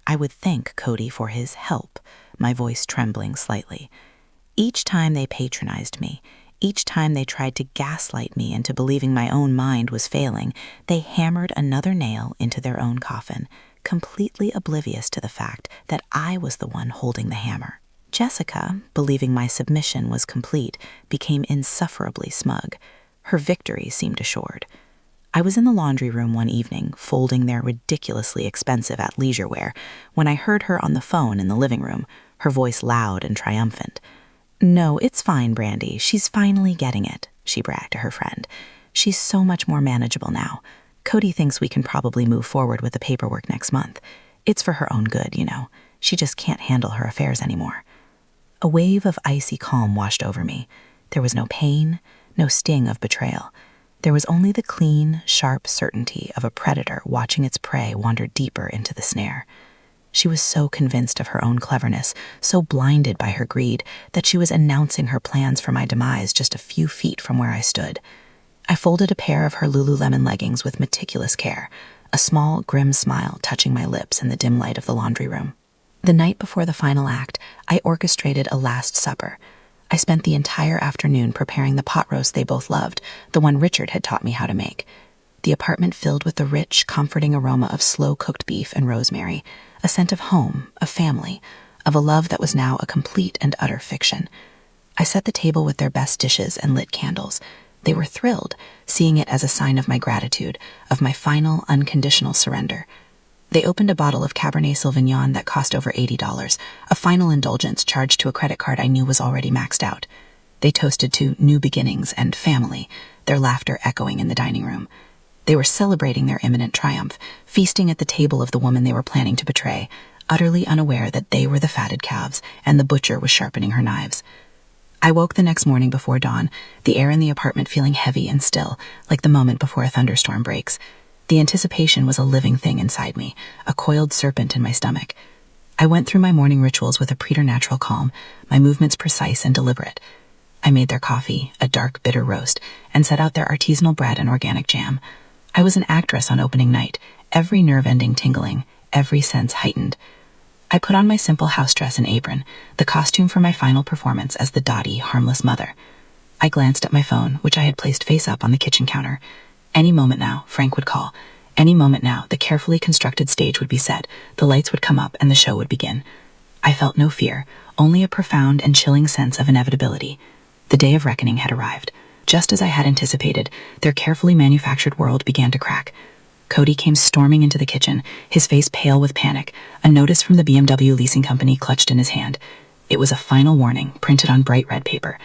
I would thank Cody for his help, my voice trembling slightly. Each time they patronized me, each time they tried to gaslight me into believing my own mind was failing, they hammered another nail into their own coffin, completely oblivious to the fact that I was the one holding the hammer. Jessica, believing my submission was complete, became insufferably smug. Her victory seemed assured. I was in the laundry room one evening, folding their ridiculously expensive athleisure wear, when I heard her on the phone in the living room, her voice loud and triumphant. "No, it's fine, Brandy. She's finally getting it," she bragged to her friend. "She's so much more manageable now. Cody thinks we can probably move forward with the paperwork next month. It's for her own good, you know. She just can't handle her affairs anymore." A wave of icy calm washed over me. There was no pain, no sting of betrayal. There was only the clean, sharp certainty of a predator watching its prey wander deeper into the snare. She was so convinced of her own cleverness, so blinded by her greed, that she was announcing her plans for my demise just a few feet from where I stood. I folded a pair of her Lululemon leggings with meticulous care, a small, grim smile touching my lips in the dim light of the laundry room. The night before the final act, I orchestrated a last supper. I spent the entire afternoon preparing the pot roast they both loved, the one Richard had taught me how to make. The apartment filled with the rich, comforting aroma of slow-cooked beef and rosemary, a scent of home, of family, of a love that was now a complete and utter fiction. I set the table with their best dishes and lit candles. They were thrilled, seeing it as a sign of my gratitude, of my final, unconditional surrender. They opened a bottle of Cabernet Sauvignon that cost over $80, a final indulgence charged to a credit card I knew was already maxed out. They toasted to new beginnings and family, their laughter echoing in the dining room. They were celebrating their imminent triumph, feasting at the table of the woman they were planning to betray, utterly unaware that they were the fatted calves and the butcher was sharpening her knives. I woke the next morning before dawn, the air in the apartment feeling heavy and still, like the moment before a thunderstorm breaks. The anticipation was a living thing inside me, a coiled serpent in my stomach. I went through my morning rituals with a preternatural calm, my movements precise and deliberate. I made their coffee, a dark, bitter roast, and set out their artisanal bread and organic jam. I was an actress on opening night, every nerve ending tingling, every sense heightened. I put on my simple house dress and apron, the costume for my final performance as the dotty, harmless mother. I glanced at my phone, which I had placed face up on the kitchen counter. Any moment now, Frank would call. Any moment now, the carefully constructed stage would be set, the lights would come up, and the show would begin. I felt no fear, only a profound and chilling sense of inevitability. The day of reckoning had arrived. Just as I had anticipated, their carefully manufactured world began to crack. Cody came storming into the kitchen, his face pale with panic, a notice from the BMW leasing company clutched in his hand. It was a final warning, printed on bright red paper.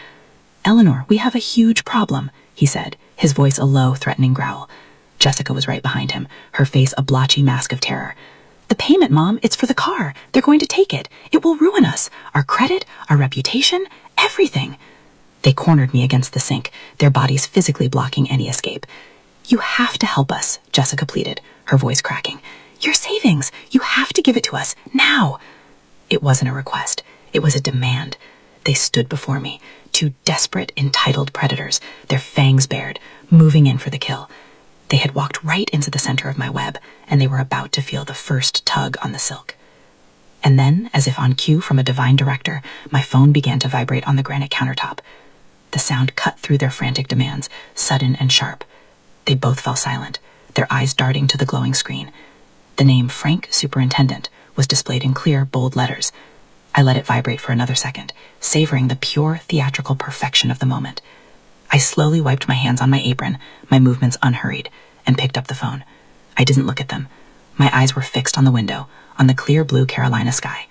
"Eleanor, we have a huge problem," he said, his voice a low, threatening growl. Jessica was right behind him, her face a blotchy mask of terror. "The payment, Mom, it's for the car. They're going to take it. It will ruin us. Our credit, our reputation, everything." They cornered me against the sink, their bodies physically blocking any escape. "You have to help us," Jessica pleaded, her voice cracking. "Your savings. You have to give it to us, now." It wasn't a request. It was a demand. They stood before me, two desperate, entitled predators, their fangs bared, moving in for the kill. They had walked right into the center of my web, and they were about to feel the first tug on the silk. And then, as if on cue from a divine director, my phone began to vibrate on the granite countertop. The sound cut through their frantic demands, sudden and sharp. They both fell silent, their eyes darting to the glowing screen. The name Frank Superintendent was displayed in clear, bold letters. I let it vibrate for another second, savoring the pure theatrical perfection of the moment. I slowly wiped my hands on my apron, my movements unhurried, and picked up the phone. I didn't look at them. My eyes were fixed on the window, on the clear blue Carolina sky.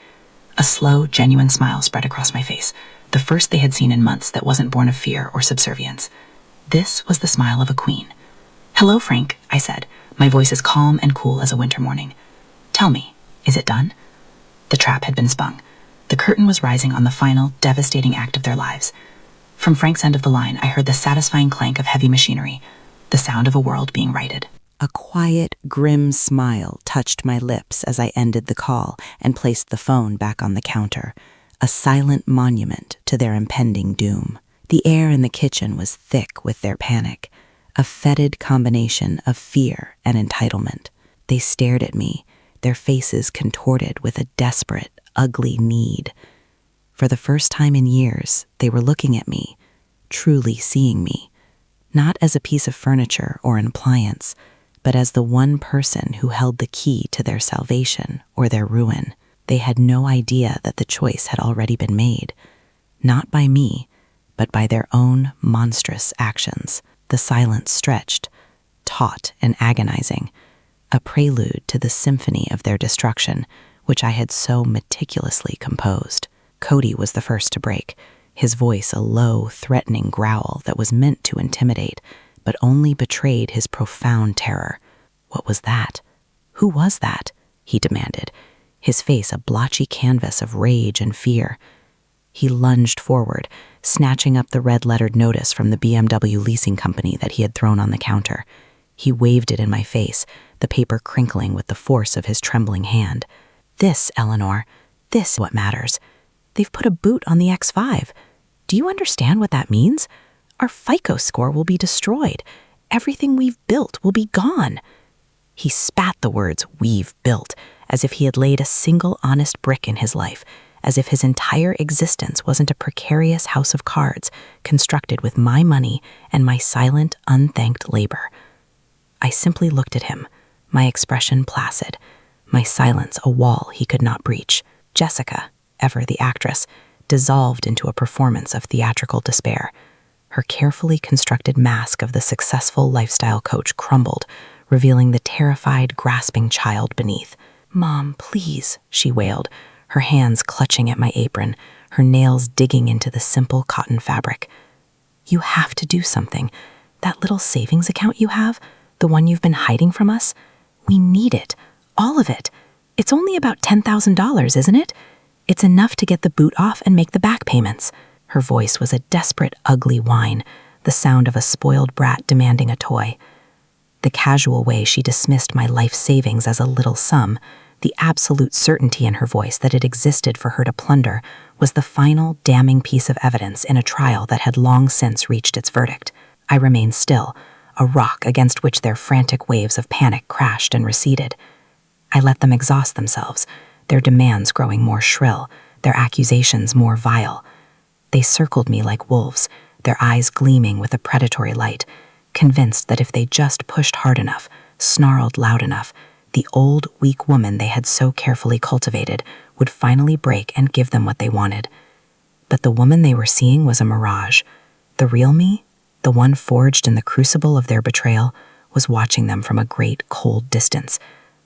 A slow, genuine smile spread across my face, the first they had seen in months that wasn't born of fear or subservience. This was the smile of a queen. "Hello, Frank," I said, my voice as calm and cool as a winter morning. "Tell me, is it done?" The trap had been sprung. The curtain was rising on the final, devastating act of their lives. From Frank's end of the line, I heard the satisfying clank of heavy machinery, the sound of a world being righted. A quiet, grim smile touched my lips as I ended the call and placed the phone back on the counter, a silent monument to their impending doom. The air in the kitchen was thick with their panic, a fetid combination of fear and entitlement. They stared at me, their faces contorted with a desperate, ugly need. For the first time in years, they were looking at me, truly seeing me, not as a piece of furniture or an appliance, but as the one person who held the key to their salvation or their ruin. They had no idea that the choice had already been made, not by me, but by their own monstrous actions. The silence stretched, taut and agonizing, a prelude to the symphony of their destruction, which I had so meticulously composed. Cody was the first to break, his voice a low, threatening growl that was meant to intimidate, but only betrayed his profound terror. What was that? Who was that? He demanded, his face a blotchy canvas of rage and fear. He lunged forward, snatching up the red-lettered notice from the BMW leasing company that he had thrown on the counter. He waved it in my face, the paper crinkling with the force of his trembling hand. "This, Eleanor, this what matters. They've put a boot on the X5. Do you understand what that means? Our FICO score will be destroyed. Everything we've built will be gone." He spat the words "we've built" as if he had laid a single honest brick in his life, as if his entire existence wasn't a precarious house of cards constructed with my money and my silent, unthanked labor. I simply looked at him, my expression placid, my silence a wall he could not breach. Jessica, ever the actress, dissolved into a performance of theatrical despair. Her carefully constructed mask of the successful lifestyle coach crumbled, revealing the terrified, grasping child beneath. "Mom, please," she wailed, her hands clutching at my apron, her nails digging into the simple cotton fabric. "You have to do something. That little savings account you have, the one you've been hiding from us, we need it, all of it. It's only about $10,000, isn't it? It's enough to get the boot off and make the back payments." Her voice was a desperate, ugly whine, the sound of a spoiled brat demanding a toy. The casual way she dismissed my life savings as a little sum, the absolute certainty in her voice that it existed for her to plunder, was the final, damning piece of evidence in a trial that had long since reached its verdict. I remained still, a rock against which their frantic waves of panic crashed and receded. I let them exhaust themselves, their demands growing more shrill, their accusations more vile. They circled me like wolves, their eyes gleaming with a predatory light, convinced that if they just pushed hard enough, snarled loud enough, the old, weak woman they had so carefully cultivated would finally break and give them what they wanted. But the woman they were seeing was a mirage. The real me, the one forged in the crucible of their betrayal, was watching them from a great, cold distance,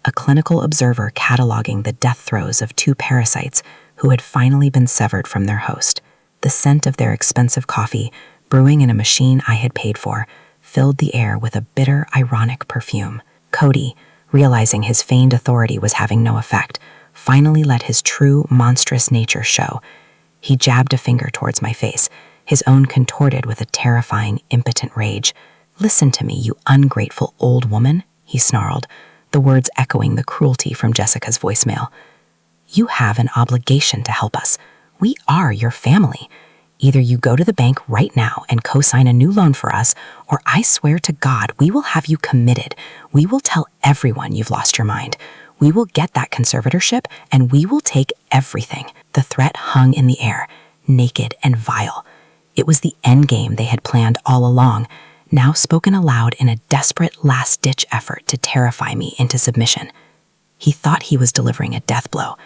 a clinical observer cataloging the death throes of two parasites who had finally been severed from their host. The scent of their expensive coffee, brewing in a machine I had paid for, filled the air with a bitter, ironic perfume. Cody, realizing his feigned authority was having no effect, finally let his true, monstrous nature show. He jabbed a finger towards my face, his own contorted with a terrifying, impotent rage. "Listen to me, you ungrateful old woman," he snarled, the words echoing the cruelty from Jessica's voicemail. "You have an obligation to help us. We are your family. Either you go to the bank right now and co-sign a new loan for us, or I swear to God, we will have you committed. We will tell everyone you've lost your mind. We will get that conservatorship, and we will take everything." The threat hung in the air, naked and vile. It was the endgame they had planned all along, now spoken aloud in a desperate last-ditch effort to terrify me into submission. He thought he was delivering a death blow.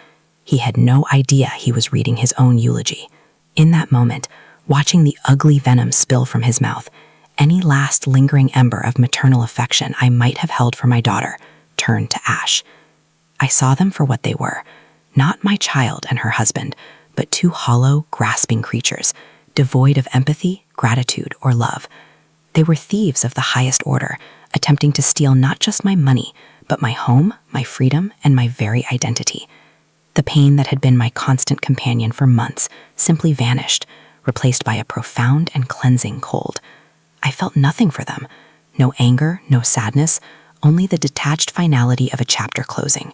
He had no idea he was reading his own eulogy. In that moment, watching the ugly venom spill from his mouth, any last lingering ember of maternal affection I might have held for my daughter turned to ash. I saw them for what they were, not my child and her husband, but two hollow, grasping creatures, devoid of empathy, gratitude, or love. They were thieves of the highest order, attempting to steal not just my money, but my home, my freedom, and my very identity. The pain that had been my constant companion for months simply vanished, replaced by a profound and cleansing cold. I felt nothing for them, no anger, no sadness, only the detached finality of a chapter closing.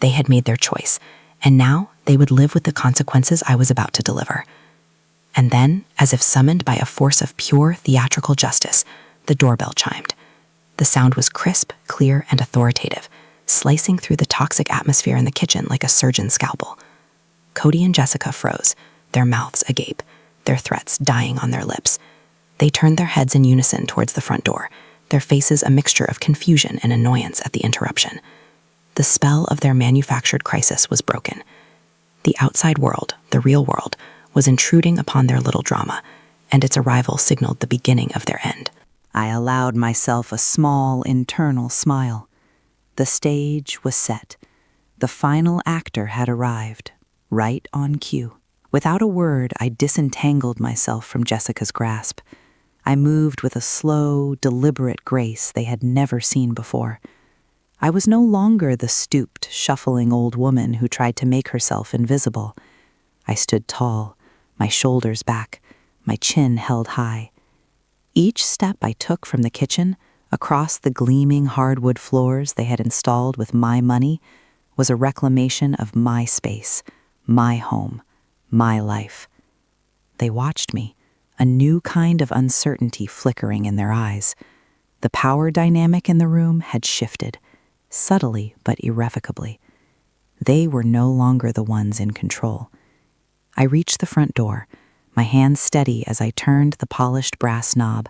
They had made their choice, and now they would live with the consequences I was about to deliver. And then, as if summoned by a force of pure theatrical justice, the doorbell chimed. The sound was crisp, clear, and authoritative, slicing through the toxic atmosphere in the kitchen like a surgeon's scalpel. Cody and Jessica froze, their mouths agape, their threats dying on their lips. They turned their heads in unison towards the front door, their faces a mixture of confusion and annoyance at the interruption. The spell of their manufactured crisis was broken. The outside world, the real world, was intruding upon their little drama, and its arrival signaled the beginning of their end. I allowed myself a small internal smile. The stage was set. The final actor had arrived, right on cue. Without a word, I disentangled myself from Jessica's grasp. I moved with a slow, deliberate grace they had never seen before. I was no longer the stooped, shuffling old woman who tried to make herself invisible. I stood tall, my shoulders back, my chin held high. Each step I took from the kitchen, across the gleaming hardwood floors they had installed with my money, was a reclamation of my space, my home, my life. They watched me, a new kind of uncertainty flickering in their eyes. The power dynamic in the room had shifted, subtly but irrevocably. They were no longer the ones in control. I reached the front door, my hands steady as I turned the polished brass knob,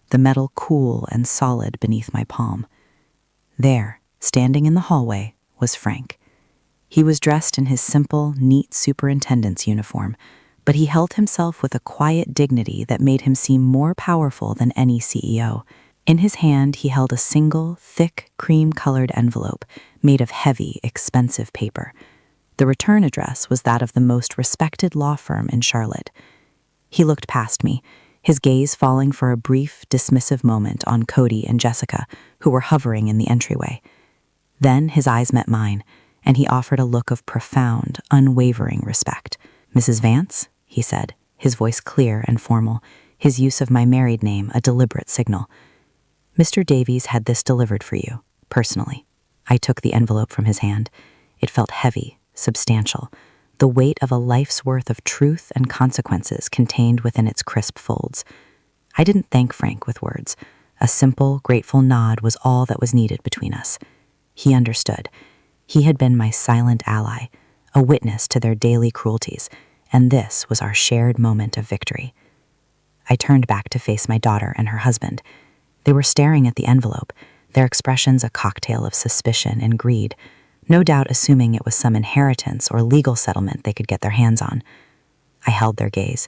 the metal cool and solid beneath my palm. There, standing in the hallway, was Frank. He was dressed in his simple, neat superintendent's uniform, but he held himself with a quiet dignity that made him seem more powerful than any CEO. In his hand, he held a single, thick, cream-colored envelope made of heavy, expensive paper. The return address was that of the most respected law firm in Charlotte. He looked past me, his gaze falling for a brief, dismissive moment on Cody and Jessica, who were hovering in the entryway. Then his eyes met mine, and he offered a look of profound, unwavering respect. "Mrs. Vance?" he said, his voice clear and formal, his use of my married name a deliberate signal. "Mr. Davies had this delivered for you, personally." I took the envelope from his hand. It felt heavy, substantial, the weight of a life's worth of truth and consequences contained within its crisp folds. I didn't thank Frank with words. A simple, grateful nod was all that was needed between us. He understood. He had been my silent ally, a witness to their daily cruelties, and this was our shared moment of victory. I turned back to face my daughter and her husband. They were staring at the envelope, their expressions a cocktail of suspicion and greed, no doubt assuming it was some inheritance or legal settlement they could get their hands on. I held their gaze,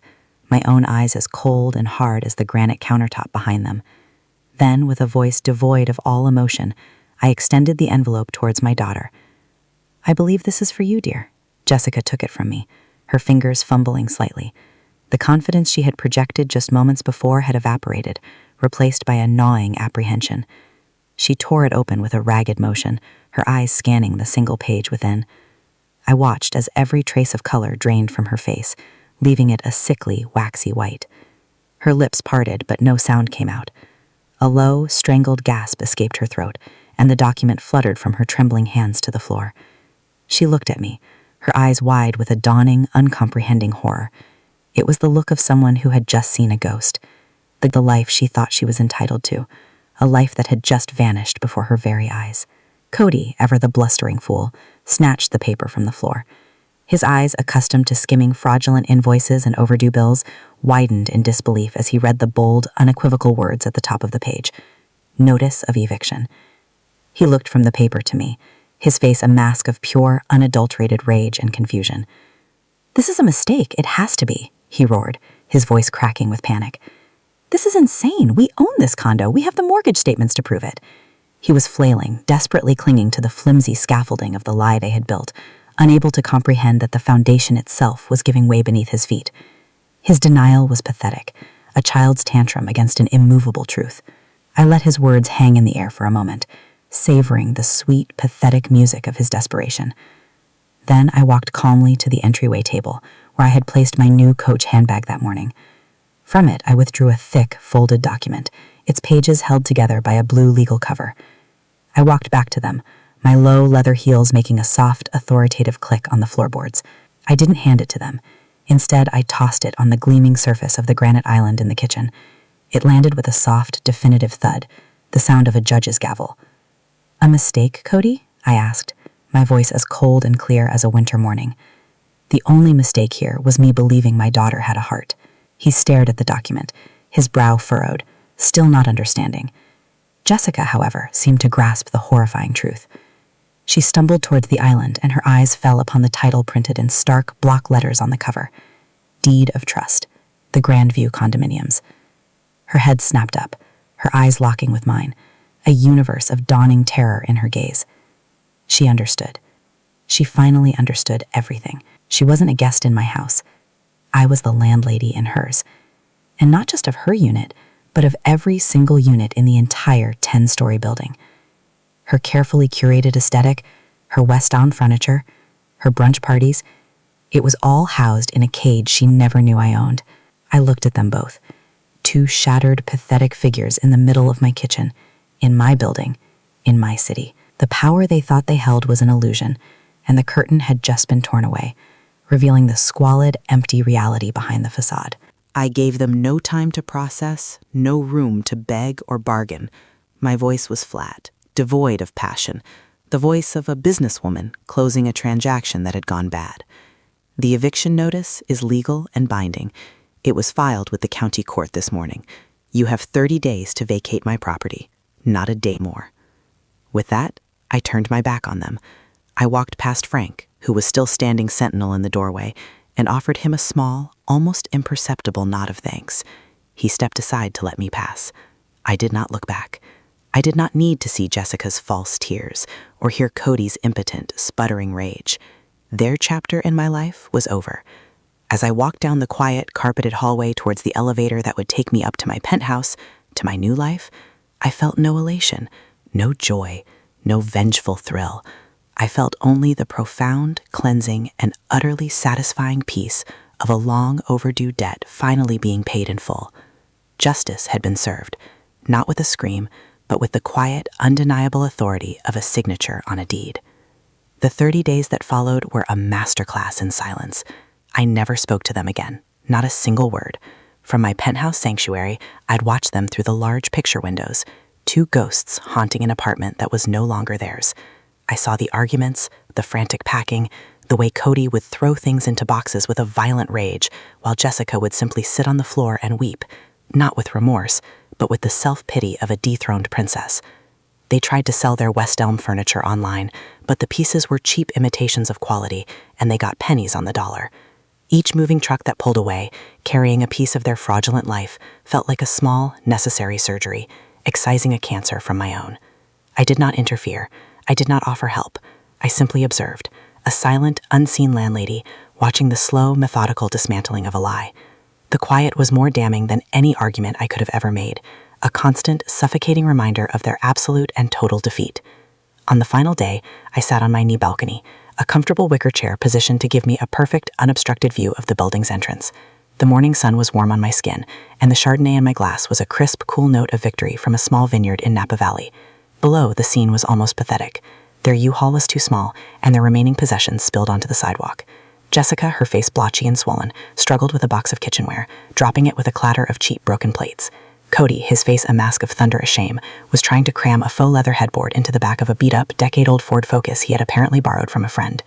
my own eyes as cold and hard as the granite countertop behind them. Then, with a voice devoid of all emotion, I extended the envelope towards my daughter. "I believe this is for you, dear." Jessica took it from me, her fingers fumbling slightly. The confidence she had projected just moments before had evaporated, replaced by a gnawing apprehension. She tore it open with a ragged motion, her eyes scanning the single page within. I watched as every trace of color drained from her face, leaving it a sickly, waxy white. Her lips parted, but no sound came out. A low, strangled gasp escaped her throat, and the document fluttered from her trembling hands to the floor. She looked at me, her eyes wide with a dawning, uncomprehending horror. It was the look of someone who had just seen a ghost, the life she thought she was entitled to, a life that had just vanished before her very eyes. Cody, ever the blustering fool, snatched the paper from the floor. His eyes, accustomed to skimming fraudulent invoices and overdue bills, widened in disbelief as he read the bold, unequivocal words at the top of the page. Notice of eviction. He looked from the paper to me, his face a mask of pure, unadulterated rage and confusion. "This is a mistake, it has to be," he roared, his voice cracking with panic. "This is insane. We own this condo. We have the mortgage statements to prove it." He was flailing, desperately clinging to the flimsy scaffolding of the lie they had built, unable to comprehend that the foundation itself was giving way beneath his feet. His denial was pathetic, a child's tantrum against an immovable truth. I let his words hang in the air for a moment, savoring the sweet, pathetic music of his desperation. Then I walked calmly to the entryway table, where I had placed my new Coach handbag that morning. From it, I withdrew a thick, folded document, its pages held together by a blue legal cover. I walked back to them, my low leather heels making a soft, authoritative click on the floorboards. I didn't hand it to them. Instead, I tossed it on the gleaming surface of the granite island in the kitchen. It landed with a soft, definitive thud, the sound of a judge's gavel. "A mistake, Cody?" I asked, my voice as cold and clear as a winter morning. The only mistake here was me believing my daughter had a heart. He stared at the document, his brow furrowed, still not understanding. Jessica, however, seemed to grasp the horrifying truth. She stumbled towards the island, and her eyes fell upon the title printed in stark block letters on the cover. Deed of Trust, the Grandview Condominiums. Her head snapped up, her eyes locking with mine, a universe of dawning terror in her gaze. She understood. She finally understood everything. She wasn't a guest in my house. I was the landlady in hers. And not just of her unit, but of every single unit in the entire 10-story building. Her carefully curated aesthetic, her West End furniture, her brunch parties, it was all housed in a cage she never knew I owned. I looked at them both, two shattered, pathetic figures in the middle of my kitchen, in my building, in my city. The power they thought they held was an illusion, and the curtain had just been torn away, revealing the squalid, empty reality behind the facade. I gave them no time to process, no room to beg or bargain. My voice was flat, devoid of passion, the voice of a businesswoman closing a transaction that had gone bad. The eviction notice is legal and binding. It was filed with the county court this morning. You have 30 days to vacate my property, not a day more. With that, I turned my back on them. I walked past Frank, who was still standing sentinel in the doorway, and offered him a small, almost imperceptible nod of thanks. He stepped aside to let me pass. I did not look back. I did not need to see Jessica's false tears or hear Cody's impotent, sputtering rage. Their chapter in my life was over. As I walked down the quiet, carpeted hallway towards the elevator that would take me up to my penthouse, to my new life, I felt no elation, no joy, no vengeful thrill. I felt only the profound, cleansing, and utterly satisfying peace of a long overdue debt finally being paid in full. Justice had been served, not with a scream, but with the quiet, undeniable authority of a signature on a deed. The 30 days that followed were a masterclass in silence. I never spoke to them again, not a single word. From my penthouse sanctuary, I'd watch them through the large picture windows, two ghosts haunting an apartment that was no longer theirs. I saw the arguments, the frantic packing, the way Cody would throw things into boxes with a violent rage, while Jessica would simply sit on the floor and weep, not with remorse, but with the self-pity of a dethroned princess. They tried to sell their West Elm furniture online, but the pieces were cheap imitations of quality, and they got pennies on the dollar. Each moving truck that pulled away, carrying a piece of their fraudulent life, felt like a small, necessary surgery, excising a cancer from my own. I did not interfere. I did not offer help. I simply observed, a silent, unseen landlady watching the slow, methodical dismantling of a lie. The quiet was more damning than any argument I could have ever made, a constant, suffocating reminder of their absolute and total defeat. On the final day, I sat on my knee balcony, a comfortable wicker chair positioned to give me a perfect, unobstructed view of the building's entrance. The morning sun was warm on my skin, and the Chardonnay in my glass was a crisp, cool note of victory from a small vineyard in Napa Valley. Below, the scene was almost pathetic. Their U-Haul was too small, and their remaining possessions spilled onto the sidewalk. Jessica, her face blotchy and swollen, struggled with a box of kitchenware, dropping it with a clatter of cheap broken plates. Cody, his face a mask of thunderous shame, was trying to cram a faux leather headboard into the back of a beat-up, decade-old Ford Focus he had apparently borrowed from a friend.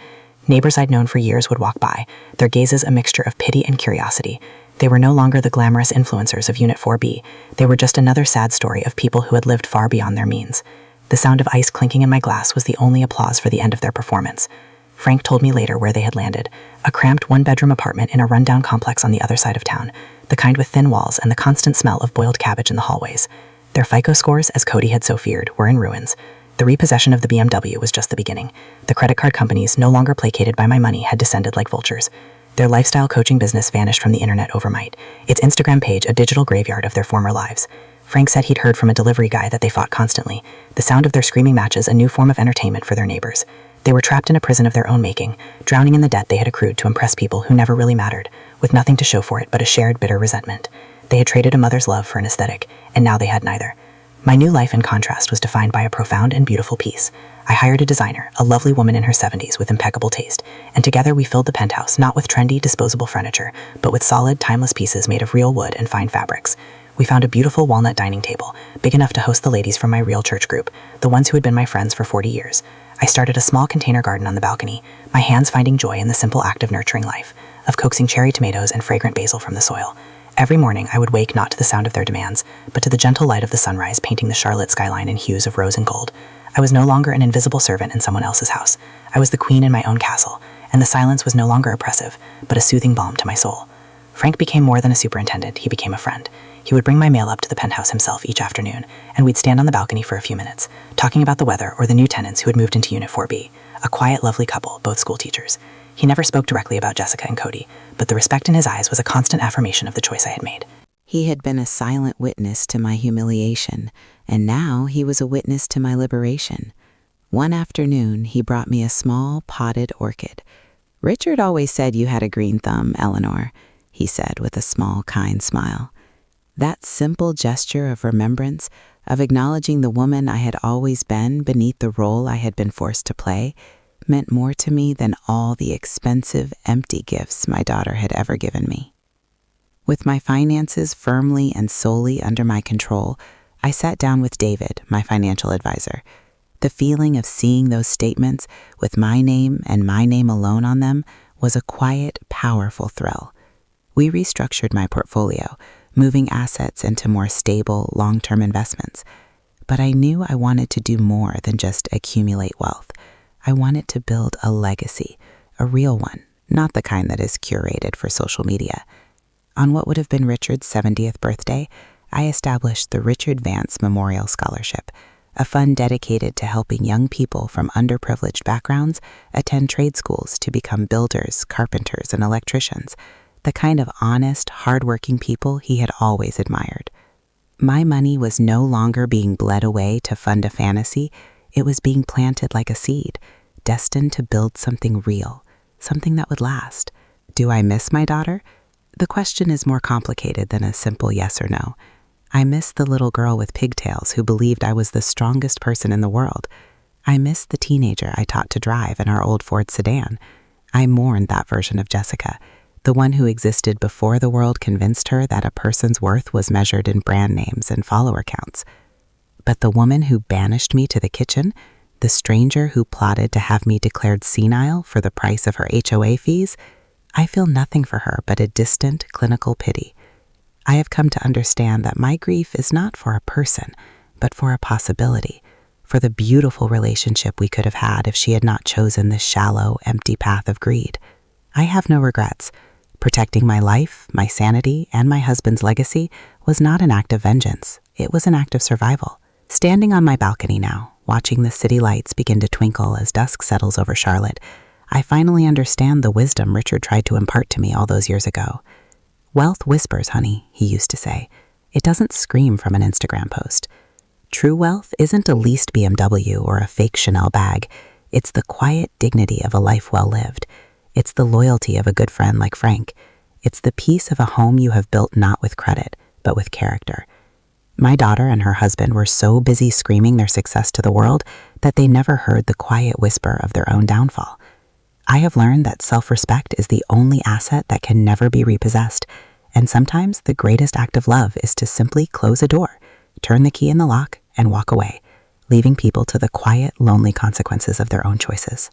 Neighbors I'd known for years would walk by, their gazes a mixture of pity and curiosity. They were no longer the glamorous influencers of Unit 4B. They were just another sad story of people who had lived far beyond their means. The sound of ice clinking in my glass was the only applause for the end of their performance. Frank told me later where they had landed, a cramped one-bedroom apartment in a rundown complex on the other side of town, the kind with thin walls and the constant smell of boiled cabbage in the hallways. Their FICO scores, as Cody had so feared, were in ruins. The repossession of the BMW was just the beginning. The credit card companies, no longer placated by my money, had descended like vultures. Their lifestyle coaching business vanished from the internet overnight, its Instagram page a digital graveyard of their former lives. Frank said he'd heard from a delivery guy that they fought constantly, the sound of their screaming matches a new form of entertainment for their neighbors. They were trapped in a prison of their own making, drowning in the debt they had accrued to impress people who never really mattered, with nothing to show for it but a shared bitter resentment. They had traded a mother's love for an aesthetic, and now they had neither. My new life, in contrast, was defined by a profound and beautiful peace. I hired a designer, a lovely woman in her 70s with impeccable taste, and together we filled the penthouse not with trendy, disposable furniture, but with solid, timeless pieces made of real wood and fine fabrics. We found a beautiful walnut dining table, big enough to host the ladies from my real church group, the ones who had been my friends for 40 years. I started a small container garden on the balcony, my hands finding joy in the simple act of nurturing life, of coaxing cherry tomatoes and fragrant basil from the soil. Every morning I would wake not to the sound of their demands, but to the gentle light of the sunrise painting the Charlotte skyline in hues of rose and gold. I was no longer an invisible servant in someone else's house. I was the queen in my own castle, and the silence was no longer oppressive, but a soothing balm to my soul. Frank became more than a superintendent, he became a friend. He would bring my mail up to the penthouse himself each afternoon, and we'd stand on the balcony for a few minutes, talking about the weather or the new tenants who had moved into Unit 4B, a quiet, lovely couple, both school teachers. He never spoke directly about Jessica and Cody, but the respect in his eyes was a constant affirmation of the choice I had made. He had been a silent witness to my humiliation, and now he was a witness to my liberation. One afternoon, he brought me a small, potted orchid. "Richard always said you had a green thumb, Eleanor," he said with a small, kind smile. That simple gesture of remembrance, of acknowledging the woman I had always been beneath the role I had been forced to play, meant more to me than all the expensive, empty gifts my daughter had ever given me. With my finances firmly and solely under my control, I sat down with David, my financial advisor. The feeling of seeing those statements with my name and my name alone on them was a quiet, powerful thrill. We restructured my portfolio, moving assets into more stable, long-term investments. But I knew I wanted to do more than just accumulate wealth. I wanted to build a legacy, a real one, not the kind that is curated for social media. On what would have been Richard's 70th birthday, I established the Richard Vance Memorial Scholarship, a fund dedicated to helping young people from underprivileged backgrounds attend trade schools to become builders, carpenters, and electricians, the kind of honest, hardworking people he had always admired. My money was no longer being bled away to fund a fantasy. It was being planted like a seed, destined to build something real, something that would last. Do I miss my daughter? The question is more complicated than a simple yes or no. I miss the little girl with pigtails who believed I was the strongest person in the world. I miss the teenager I taught to drive in our old Ford sedan. I mourned that version of Jessica, the one who existed before the world convinced her that a person's worth was measured in brand names and follower counts. But the woman who banished me to the kitchen, the stranger who plotted to have me declared senile for the price of her HOA fees, I feel nothing for her but a distant clinical pity. I have come to understand that my grief is not for a person, but for a possibility, for the beautiful relationship we could have had if she had not chosen this shallow, empty path of greed. I have no regrets. Protecting my life, my sanity, and my husband's legacy was not an act of vengeance. it was an act of survival. Standing on my balcony now, watching the city lights begin to twinkle as dusk settles over Charlotte, I finally understand the wisdom Richard tried to impart to me all those years ago. Wealth whispers, honey, he used to say. It doesn't scream from an Instagram post. True wealth isn't a leased BMW or a fake Chanel bag. It's the quiet dignity of a life well lived. It's the loyalty of a good friend like Frank. It's the peace of a home you have built not with credit, but with character. My daughter and her husband were so busy screaming their success to the world that they never heard the quiet whisper of their own downfall. I have learned that self-respect is the only asset that can never be repossessed, and sometimes the greatest act of love is to simply close a door, turn the key in the lock, and walk away, leaving people to the quiet, lonely consequences of their own choices.